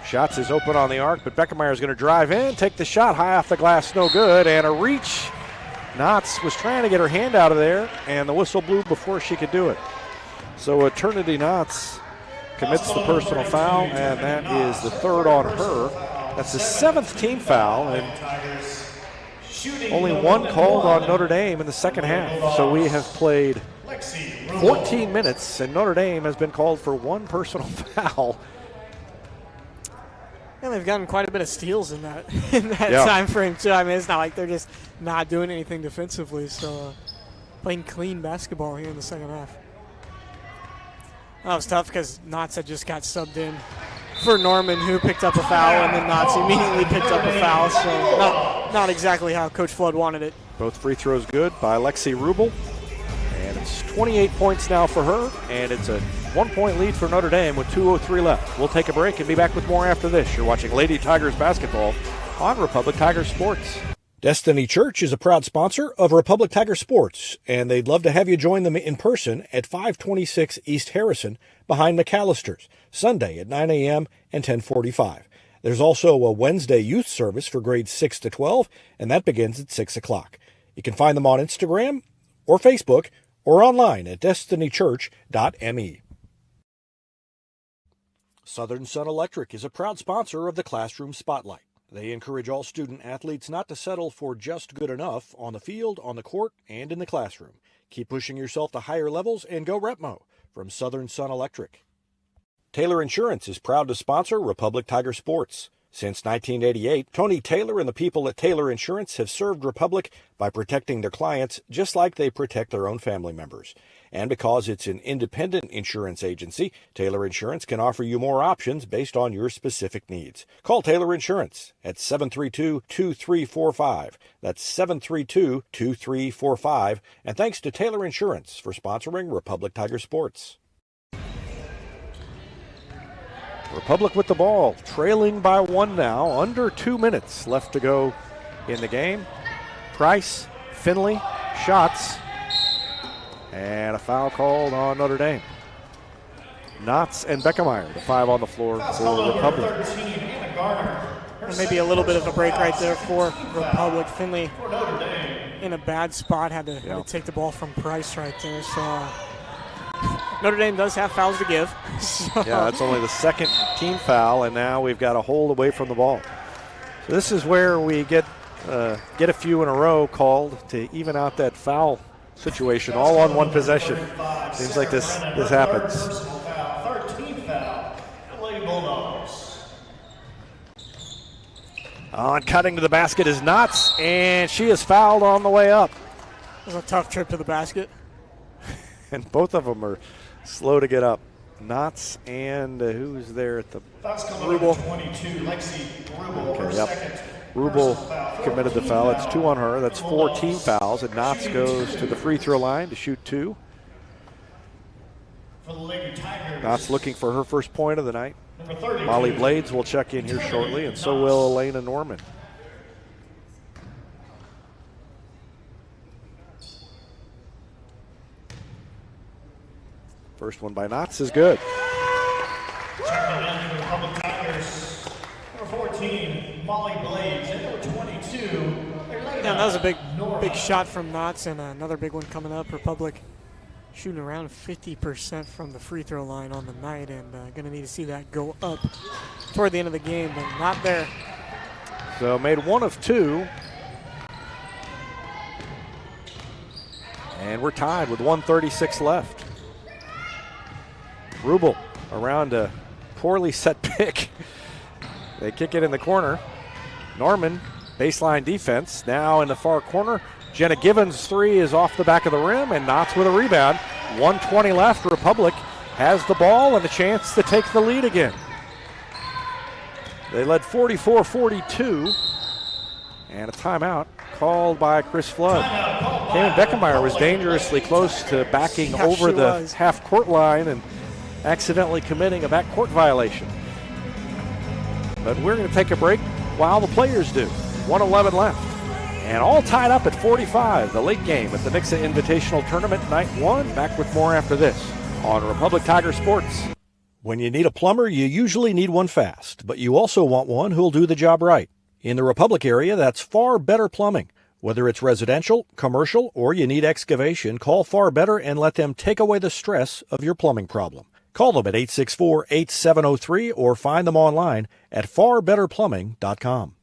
Shots is open on the arc, but Beckemeyer is going to drive in, take the shot high off the glass, no good, and a reach. Knotts was trying to get her hand out of there, and the whistle blew before she could do it. So Eternity Knotts commits the personal foul, and that is the third on her. That's the 7th team foul, and only one called on Notre Dame in the second half. So we have played 14 minutes, and Notre Dame has been called for one personal foul. And they've gotten quite a bit of steals in that time frame too. I mean, it's not like they're just not doing anything defensively. So playing clean basketball here in the second half. That was tough because Knotts had just got subbed in for Norman, who picked up a foul, and then Knotts immediately picked up a foul. So not exactly how Coach Flood wanted it. Both free throws good by Lexi Rubel. And it's 28 points now for her, and it's a 1-point lead for Notre Dame with 2:03 left. We'll take a break and be back with more after this. You're watching Lady Tigers basketball on Republic Tiger Sports. Destiny Church is a proud sponsor of Republic Tiger Sports, and they'd love to have you join them in person at 526 East Harrison behind McAllister's, Sunday at 9 a.m. and 10:45. There's also a Wednesday youth service for grades 6 to 12, and that begins at 6 o'clock. You can find them on Instagram or Facebook or online at destinychurch.me. Southern Sun Electric is a proud sponsor of the Classroom Spotlight. They encourage all student athletes not to settle for just good enough on the field, on the court, and in the classroom. Keep pushing yourself to higher levels and go Repmo from Southern Sun Electric. Taylor Insurance is proud to sponsor Republic Tiger Sports. Since 1988, Tony Taylor and the people at Taylor Insurance have served Republic by protecting their clients just like they protect their own family members. And because it's an independent insurance agency, Taylor Insurance can offer you more options based on your specific needs. Call Taylor Insurance at 732-2345. That's 732-2345. And thanks to Taylor Insurance for sponsoring Republic Tiger Sports. Republic with the ball, trailing by 1 now, under 2 minutes left to go in the game. Price, Finley, shots, and a foul called on Notre Dame. Knotts and Beckemeyer, the 5 on the floor for Republic. And maybe a little bit of a break right there for Republic. Finley in a bad spot, had to take the ball from Price right there. So Notre Dame does have fouls to give. So. Yeah, that's only the second team foul, and now we've got a hold away from the ball. So this is where we get a few in a row called to even out that foul situation, all on one possession. Seems like this happens. On cutting to the basket is Knotts, and she is fouled on the way up. It was a tough trip to the basket. And both of them are slow to get up. Knotts and who's there at the Rubel. 22, Lexi Rubel. Okay, yep. Rubel committed the foul. It's 2 on her. That's 4 team fouls. And Knotts goes to the free throw line to shoot 2. For the Lady Tigers. Knotts looking for her first point of the night. Molly Blades will check in here shortly, and so will Elena Norman. First one by Knotts is good. Checking in for the Republic Tigers. Number 14, Molly Blades. And number 22, Yeah, that was a big shot from Knotts, and another big one coming up. Republic shooting around 50% from the free throw line on the night, and going to need to see that go up toward the end of the game, but not there. So made 1 of 2. And we're tied with 1:36 left. Rubel around a poorly set pick. They kick it in the corner. Norman, baseline defense. Now in the far corner. Jenna Givens' 3 is off the back of the rim, and Knotts with a rebound. 1:20 left. Republic has the ball and a chance to take the lead again. They led 44-42. And a timeout called by Chris Flood. Kamen Beckemeyer was dangerously close to backing over the half-court line and accidentally committing a backcourt violation. But we're going to take a break while the players do. 1:11 left. And all tied up at 45, the late game at the Nixa Invitational Tournament, Night 1. Back with more after this on Republic Tiger Sports. When you need a plumber, you usually need one fast, but you also want one who'll do the job right. In the Republic area, that's Far Better Plumbing. Whether it's residential, commercial, or you need excavation, call Far Better and let them take away the stress of your plumbing problem. Call them at 864-8703 or find them online at farbetterplumbing.com.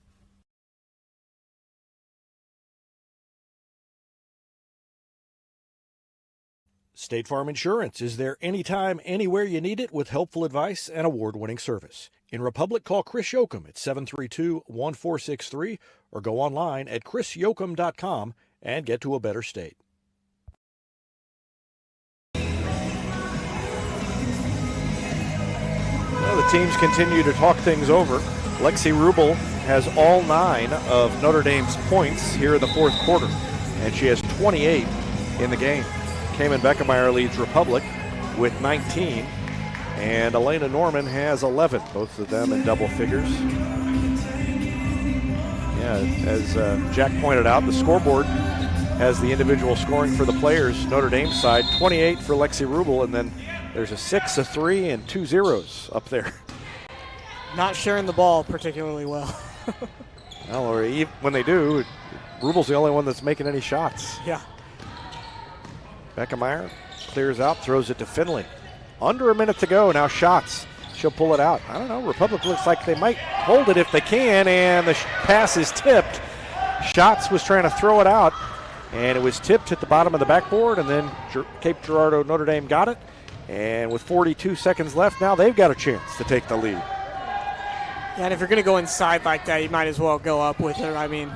State Farm Insurance is there anytime, anywhere you need it with helpful advice and award-winning service. In Republic, call Chris Yoakum at 732-1463 or go online at chrisyoakum.com and get to a better state. Well, the teams continue to talk things over. Lexi Rubel has all 9 of Notre Dame's points here in the fourth quarter, and she has 28 in the game. Kamen Beckemeyer leads Republic with 19, and Elena Norman has 11, both of them in double figures. Yeah, as Jack pointed out, the scoreboard has the individual scoring for the players. Notre Dame side, 28 for Lexi Rubel, and then there's a 6, a 3, and 2 zeros up there. Not sharing the ball particularly well. Well, or when they do, Rubel's the only one that's making any shots. Yeah. Beckemeyer clears out, throws it to Finley. Under a minute to go, now shots. She'll pull it out. I don't know, Republic looks like they might hold it if they can, and the pass is tipped. Schatz was trying to throw it out, and it was tipped at the bottom of the backboard, and then Cape Girardeau Notre Dame got it. And with 42 seconds left, now they've got a chance to take the lead. Yeah, and if you're going to go inside like that, you might as well go up with it. I mean,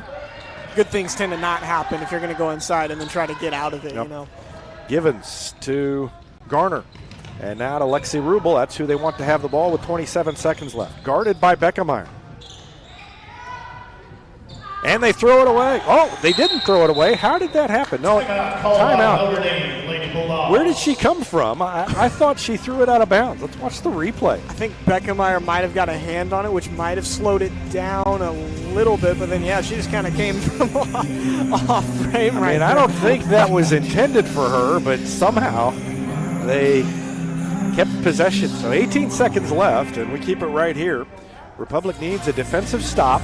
good things tend to not happen if you're going to go inside and then try to get out of it, Yep. you know. Givens to Garner. And now to Lexi Rubel. That's who they want to have the ball with 27 seconds left. Guarded by Beckemeyer. And they throw it away. Oh, they didn't throw it away. How did that happen? No, timeout. Where did she come from? I thought she threw it out of bounds. Let's watch the replay. I think Beckemeyer might have got a hand on it, which might have slowed it down a little bit, but then, yeah, she just kind of came from off frame right there. I don't think that was intended for her, but somehow they kept possession. So 18 seconds left, and we keep it right here. Republic needs a defensive stop.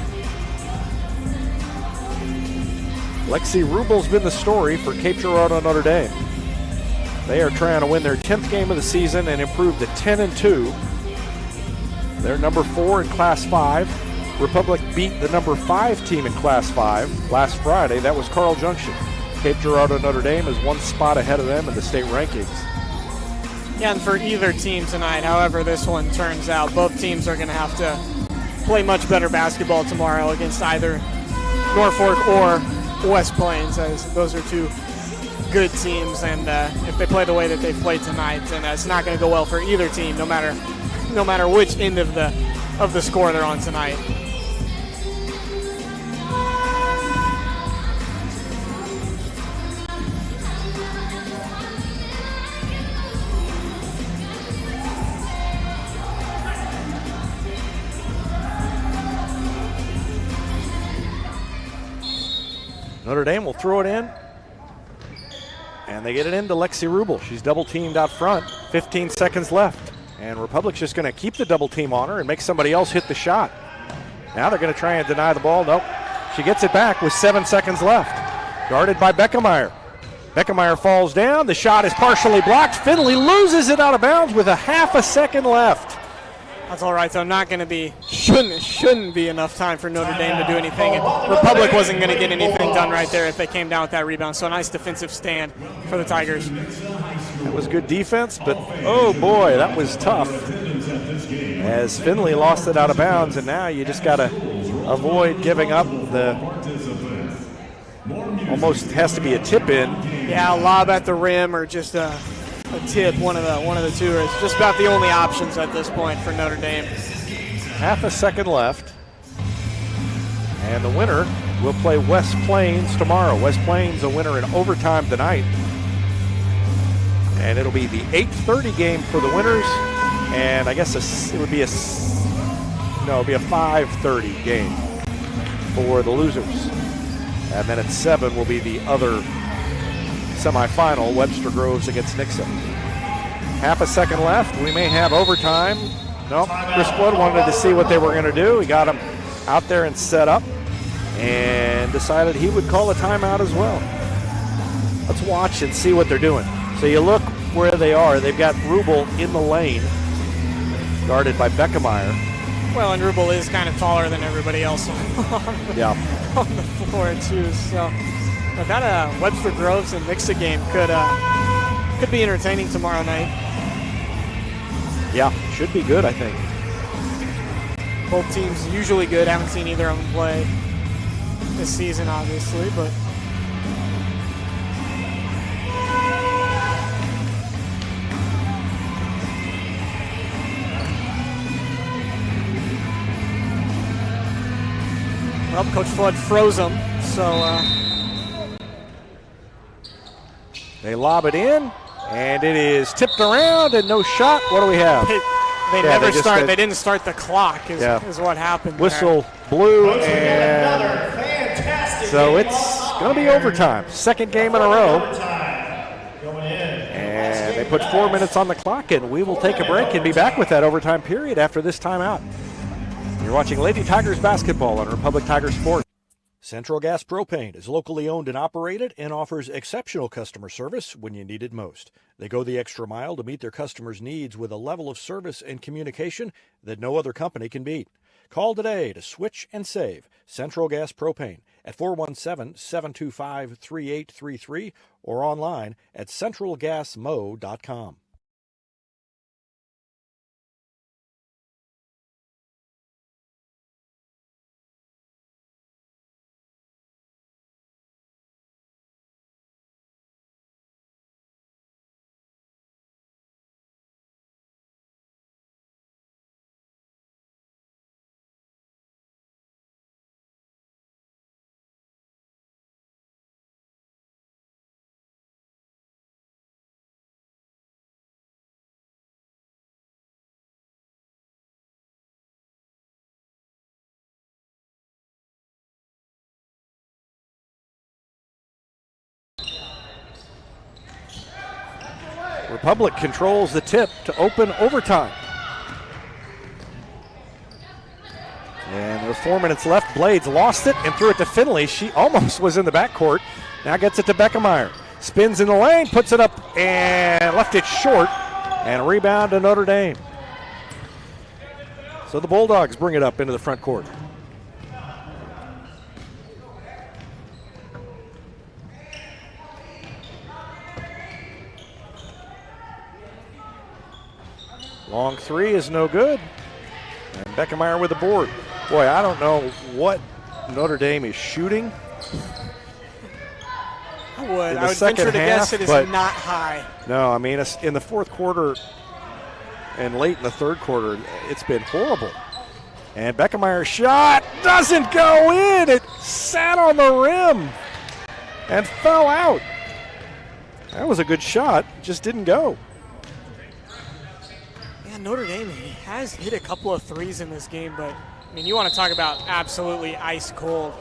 Lexi Rubel's been the story for Cape Girardeau Notre Dame. They are trying to win their 10th game of the season and improve to 10-2. They're number 4 in Class 5. Republic beat the number 5 team in Class 5 last Friday. That was Carl Junction. Cape Girardeau Notre Dame is 1 spot ahead of them in the state rankings. Yeah, and for either team tonight, however this one turns out, both teams are going to have to play much better basketball tomorrow against either Norfolk or West Plains, as those are 2 good teams, and if they play the way that they played tonight, then it's not going to go well for either team, no matter which end of the score they're on tonight. Notre Dame will throw it in. And they get it into Lexi Rubel. She's double teamed out front. 15 seconds left. And Republic's just going to keep the double team on her and make somebody else hit the shot. Now they're going to try and deny the ball. Nope. She gets it back with 7 seconds left. Guarded by Beckemeyer. Beckemeyer falls down. The shot is partially blocked. Finley loses it out of bounds with a half a second left. That's all right, though. Not going to be, shouldn't be enough time for Notre Dame to do anything. And Republic wasn't going to get anything done right there if they came down with that rebound. So a nice defensive stand for the Tigers. That was good defense, but oh boy, that was tough. As Finley lost it out of bounds, and now you just got to avoid giving up the, almost has to be a tip in. Yeah, a lob at the rim or just a tip, one of the two. It's just about the only options at this point for Notre Dame. Half a second left. And the winner will play West Plains tomorrow. West Plains a winner in overtime tonight. And it'll be the 8:30 game for the winners. And I guess it would be a 5:30 game for the losers. And then at 7 will be the other semifinal, Webster Groves against Nixa. Half a second left. We may have overtime. Nope. Chris Flood wanted to see what they were going to do. He got them out there and set up and decided he would call a timeout as well. Let's watch and see what they're doing. So you look where they are. They've got Rubel in the lane, guarded by Beckemeyer. Well, and Rubel is kind of taller than everybody else on the floor, too. So but that Webster Groves and Nixa game could be entertaining tomorrow night. Yeah, should be good, I think. Both teams usually good. Haven't seen either of them play this season, obviously, but well, Coach Flood froze them, so they lob it in, and it is tipped around, and no shot. What do we have? They didn't start the clock is what happened. Whistle blew, and so it's going to be overtime. Second game in a row. And they put 4 minutes on the clock, and we will take a break and be back with that overtime period after this timeout. You're watching Lady Tigers basketball on Republic Tiger Sports. Central Gas Propane is locally owned and operated and offers exceptional customer service when you need it most. They go the extra mile to meet their customers' needs with a level of service and communication that no other company can beat. Call today to switch and save Central Gas Propane at 417-725-3833 or online at centralgasmo.com. Republic controls the tip to open overtime. And there's 4 minutes left. Blades lost it and threw it to Finley. She almost was in the backcourt. Now gets it to Beckemeyer. Spins in the lane, puts it up and left it short. And a rebound to Notre Dame. So the Bulldogs bring it up into the front court. Long three is no good. And Beckemeyer with the board. Boy, I don't know what Notre Dame is shooting. I would venture to guess it is not high. No, I mean, in the fourth quarter and late in the third quarter, it's been horrible. And Beckemeyer's shot doesn't go in. It sat on the rim and fell out. That was a good shot, just didn't go. Notre Dame has hit a couple of threes in this game, but I mean, you want to talk about absolutely ice cold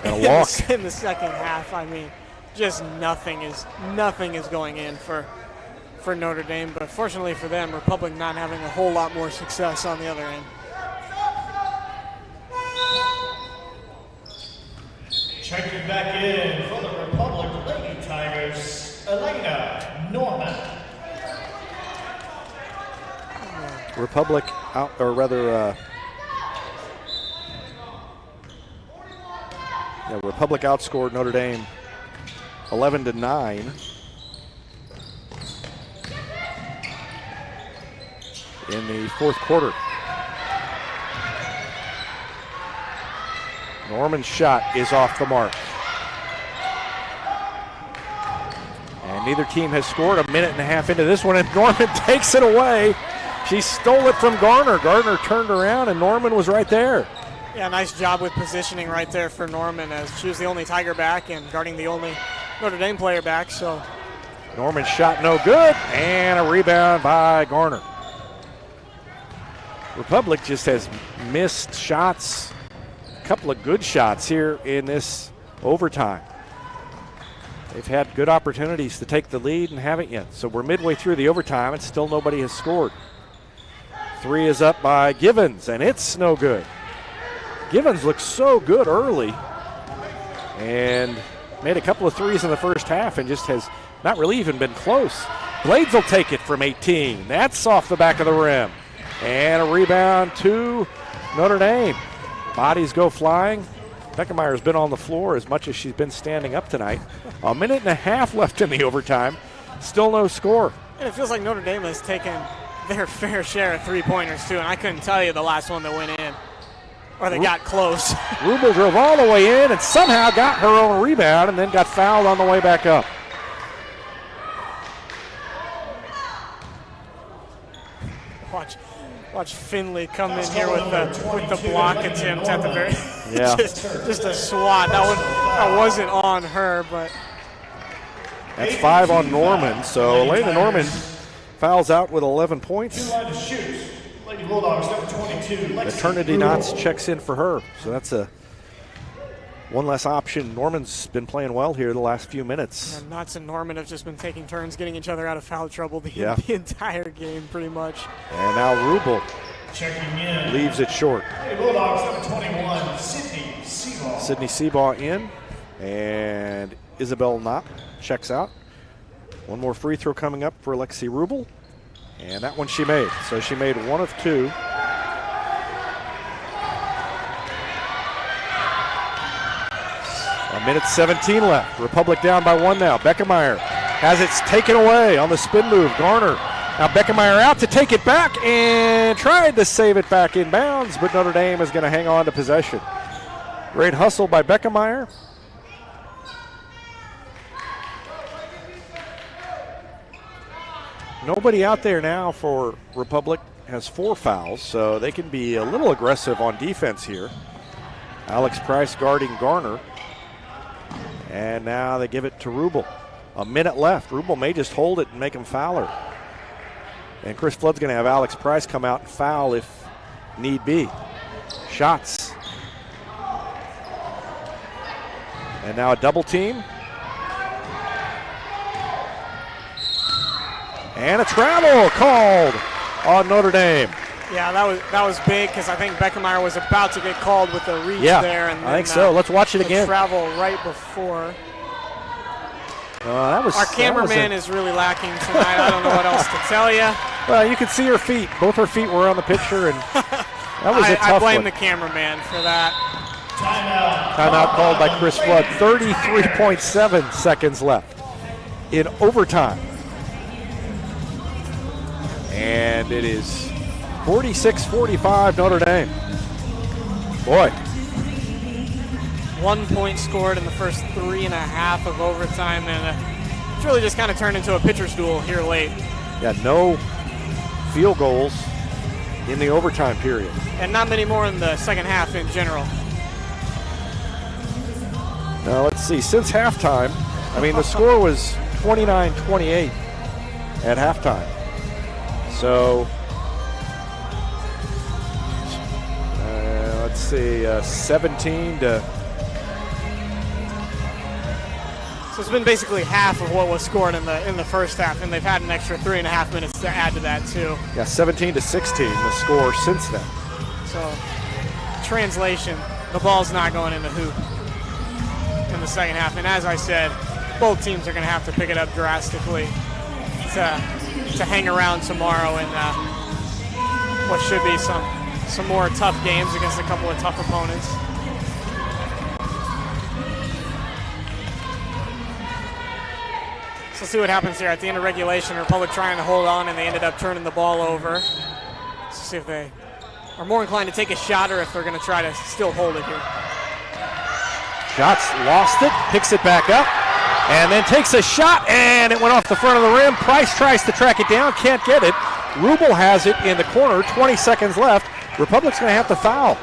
and a walk in the second half. I mean, just nothing is going in for Notre Dame. But fortunately for them, Republic not having a whole lot more success on the other end. Checking back in for the Republic Lady Tigers, Elena Norman. Republic out, or rather, Republic outscored Notre Dame 11-9. In the fourth quarter. Norman's shot is off the mark. And neither team has scored. A minute and a half into this one, and Norman takes it away. She stole it from Garner. Garner turned around, and Norman was right there. Yeah, nice job with positioning right there for Norman, as she was the only Tiger back and guarding the only Notre Dame player back. So Norman's shot no good, and a rebound by Garner. Republic just has missed shots, a couple of good shots here in this overtime. They've had good opportunities to take the lead and haven't yet. So we're midway through the overtime and still nobody has scored. Three is up by Givens, and it's no good. Givens looked so good early and made a couple of threes in the first half and just has not really even been close. Blades will take it from 18. That's off the back of the rim. And a rebound to Notre Dame. Bodies go flying. Beckemeyer's been on the floor as much as she's been standing up tonight. A minute and a half left in the overtime. Still no score. And it feels like Notre Dame has taken their fair share of three-pointers, too. And I couldn't tell you the last one that went in. Or they got close. Rubel drove all the way in and somehow got her own rebound and then got fouled on the way back up. Watch Finley come in here with the block attempt at the very just a swat. That wasn't on her, but that's 5 on Norman. So Elena Norman fouls out with 11 points. Eternity Knots checks in for her. So that's one less option. Norman's been playing well here the last few minutes. And Knots and Norman have just been taking turns getting each other out of foul trouble the entire game pretty much. And now Rubel leaves it short. Bulldogs, number 21, Sydney Seabaugh. Sydney Seabaugh in, and Isabel Knopp checks out. One more free throw coming up for Alexi Rubel, and that one she made. So she made 1 of 2. A minute 17 left. Republic down by 1 now. Beckemeyer has it taken away on the spin move. Garner. Now Beckemeyer out to take it back and tried to save it back in bounds, but Notre Dame is going to hang on to possession. Great hustle by Beckemeyer. Nobody out there now for Republic has 4 fouls, so they can be a little aggressive on defense here. Alex Price guarding Garner. And now they give it to Rubel. A minute left. Rubel may just hold it and make him foul her. And Chris Flood's going to have Alex Price come out and foul if need be. Shots. And now a double team. And a travel called on Notre Dame. Yeah, that was big because I think Beckemeyer was about to get called with the reach there. And I think so. Let's watch it again. Travel right before. Our cameraman is really lacking tonight. I don't know what else to tell you. Well, you can see her feet. Both her feet were on the picture, and that was a tough one. I blame the cameraman for that. Timeout called by Chris Flood. 33.7 seconds left in overtime. And it is 46-45 Notre Dame. Boy. 1 point scored in the first 3.5 of overtime, and it's really just kind of turned into a pitcher's duel here late. Yeah, no field goals in the overtime period. And not many more in the second half in general. Now let's see, since halftime, I mean the score was 29-28 at halftime. So, let's see, 17 to So it's been basically half of what was scored in the first half, and they've had an extra 3.5 minutes to add to that too. Yeah, 17-16 the score since then. So, translation, the ball's not going in the hoop in the second half. And as I said, both teams are going to have to pick it up drastically to hang around tomorrow in what should be some more tough games against a couple of tough opponents. So let's see what happens here at the end of regulation. Republic trying to hold on, and they ended up turning the ball over. Let's see if they are more inclined to take a shot or if they're going to try to still hold it here. Shots, lost it, picks it back up, and then takes a shot, and it went off the front of the rim. Price tries to track it down, can't get it. Rubel has it in the corner, 20 seconds left. Republic's going to have to foul.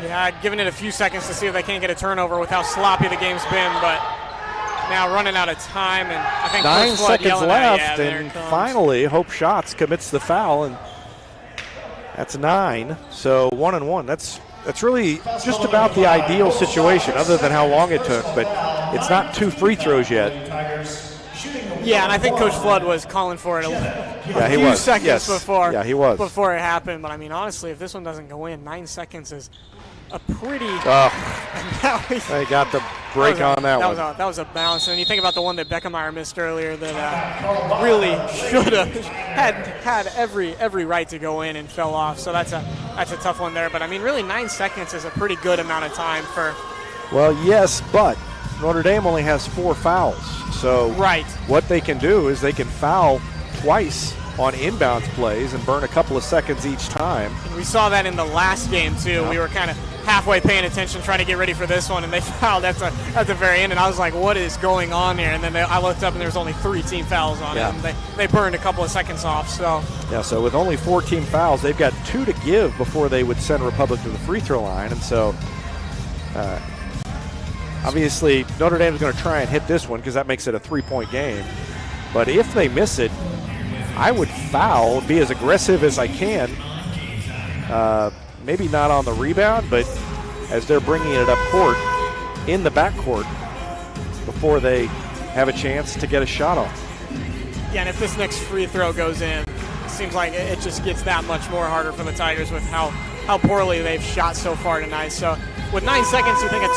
Yeah, I'd given it a few seconds to see if they can't get a turnover with how sloppy the game's been, but now running out of time, and I think 9 seconds left, and finally Hope Shots commits the foul, and that's 9. So 1-1. That's really just about the ideal situation, other than how long it took, but it's not 2 free throws yet. Yeah, and I think Coach Flood was calling for it a few seconds before it happened. But I mean, honestly, if this one doesn't go in, 9 seconds is a pretty. They got the break on that one. That was a bounce. And you think about the one that Beckemeyer missed earlier that really should have had every right to go in and fell off. So that's a tough one there. But I mean, really, 9 seconds is a pretty good amount of time for. Well, yes, but Notre Dame only has 4 fouls. So what they can do is they can foul twice on inbounds plays and burn a couple of seconds each time. And we saw that in the last game too. Yeah. We were kind of halfway paying attention, trying to get ready for this one, and they fouled at the very end. And I was like, "What is going on here?" And then I looked up, and there was only 3 team fouls on it. And they burned a couple of seconds off. So so with only 4 team fouls, they've got 2 to give before they would send Republic to the free throw line, and so. Obviously, Notre Dame is going to try and hit this one because that makes it a 3-point game. But if they miss it, I would foul, be as aggressive as I can. Maybe not on the rebound, but as they're bringing it up court, in the backcourt, before they have a chance to get a shot off. Yeah, and if this next free throw goes in, it seems like it just gets that much more harder for the Tigers with how poorly they've shot so far tonight. So with 9 seconds, you think a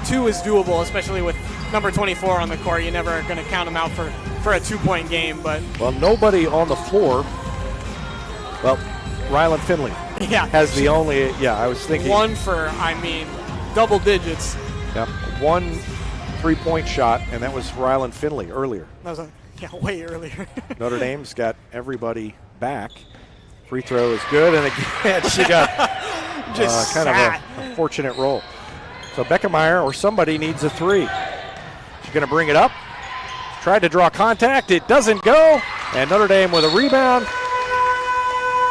two is doable, especially with number 24 on the court. You're never going to count him out for a 2-point game. But nobody on the floor. Well, Ryland Finley has the only. I was thinking one for double digits. Yeah, 1 3-point shot, and that was Ryland Finley earlier. That was way earlier. Notre Dame's got everybody back. Free throw is good, and again she got just kind of a fortunate roll. So Beckemeyer or somebody needs a 3. She's going to bring it up. Tried to draw contact. It doesn't go. And Notre Dame with a rebound.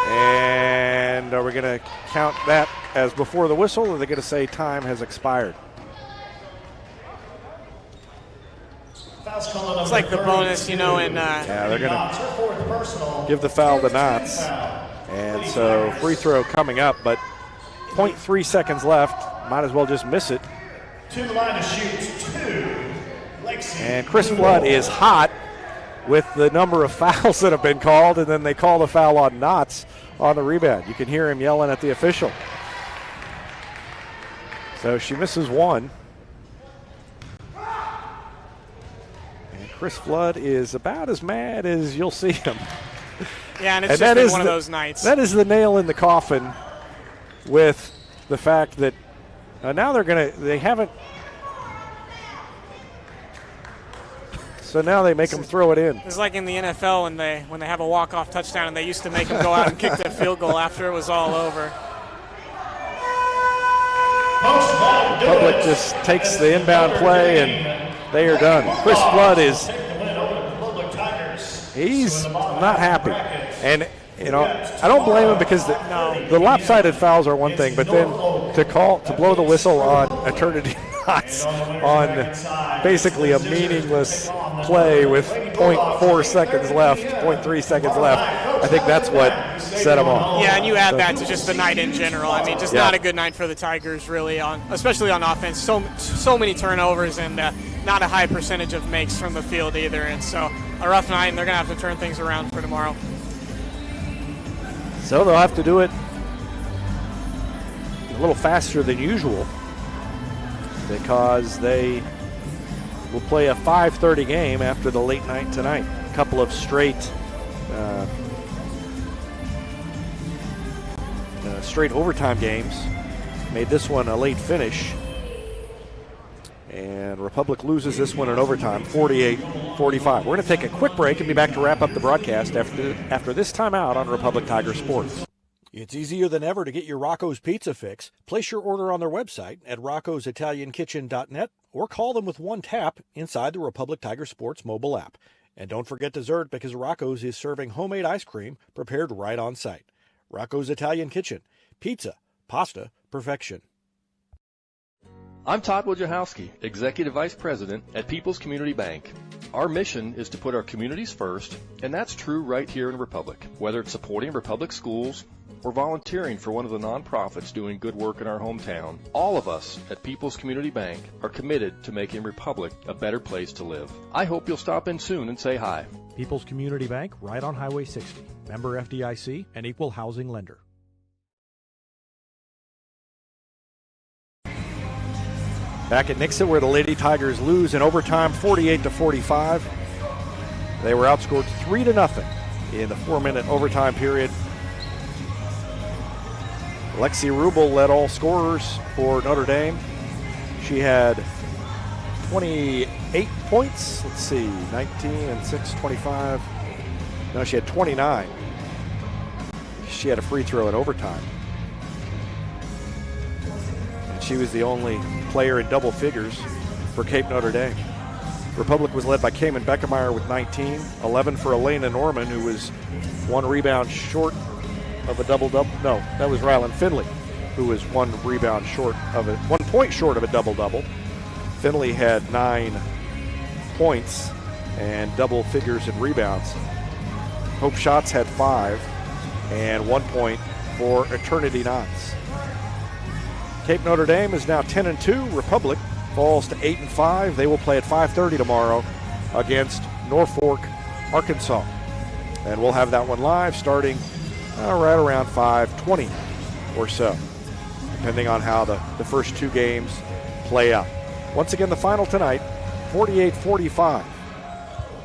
And are we going to count that as before the whistle, or are they going to say time has expired? It's like the bonus, and they're going to give the foul to Knotts. And so free throw coming up, but 0.3 seconds left. Might as well just miss it. To the line to shoot 2. And Chris Flood is hot with the number of fouls that have been called, and then they call the foul on Knotts on the rebound. You can hear him yelling at the official. So she misses 1. And Chris Flood is about as mad as you'll see him. Yeah, and it's just been one of those nights. That is the nail in the coffin with the fact that now they haven't. So now they make them throw it in. It's like in the NFL when they have a walk-off touchdown, and they used to make them go out and kick that field goal after it was all over. Public just takes the inbound play, and they are done. Chris Flood he's not happy. And, I don't blame him because the lopsided fouls are one thing, but then to blow the whistle on eternity knots on basically a meaningless play with 0.4 seconds left, 0.3 seconds left, I think that's what set them off. Yeah, and you add that to just the night in general. I mean, just not a good night for the Tigers, really, especially on offense. So many turnovers and not a high percentage of makes from the field either. And so a rough night, and they're going to have to turn things around for tomorrow. So they'll have to do it a little faster than usual because they will play a 5:30 game after the late night tonight. A couple of straight overtime games made this one a late finish. And Republic loses this one in overtime, 48-45. We're going to take a quick break and be back to wrap up the broadcast after this timeout on Republic Tiger Sports. It's easier than ever to get your Rocco's Pizza fix. Place your order on their website at roccositaliankitchen.net or call them with one tap inside the Republic Tiger Sports mobile app. And don't forget dessert because Rocco's is serving homemade ice cream prepared right on site. Rocco's Italian Kitchen. Pizza, pasta, perfection. I'm Todd Wojciechowski, Executive Vice President at People's Community Bank. Our mission is to put our communities first, and that's true right here in Republic. Whether it's supporting Republic schools or volunteering for one of the nonprofits doing good work in our hometown, all of us at People's Community Bank are committed to making Republic a better place to live. I hope you'll stop in soon and say hi. People's Community Bank, right on Highway 60. Member FDIC, an equal housing lender. Back at Nixa, where the Lady Tigers lose in overtime 48-45. They were outscored 3-0 in the 4-minute overtime period. Lexi Rubel led all scorers for Notre Dame. She had 28 points. Let's see, 19 and 6, 25. No, she had 29. She had a free throw in overtime. And she was the only player in double figures for Cape Notre Dame. Republic was led by Cayman Beckemeyer with 19, 11 for Elena Norman, who was one rebound short of a double-double. No, that was Rylan Finley, who was 1 point short of a double-double. Finley had 9 points and double figures in rebounds. Hope Schatz had 5 and 1 point for Eternity Knox. Cape Notre Dame is now 10-2. Republic falls to 8-5. They will play at 5:30 tomorrow against Norfolk, Arkansas. And we'll have that one live starting right around 5:20 or so, depending on how the first 2 games play out. Once again, the final tonight, 48-45.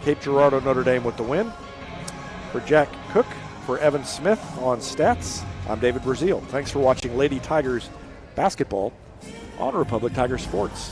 Cape Girardeau Notre Dame with the win. For Jack Cook, for Evan Smith on stats, I'm David Brazil. Thanks for watching Lady Tigers basketball on Republic Tiger Sports.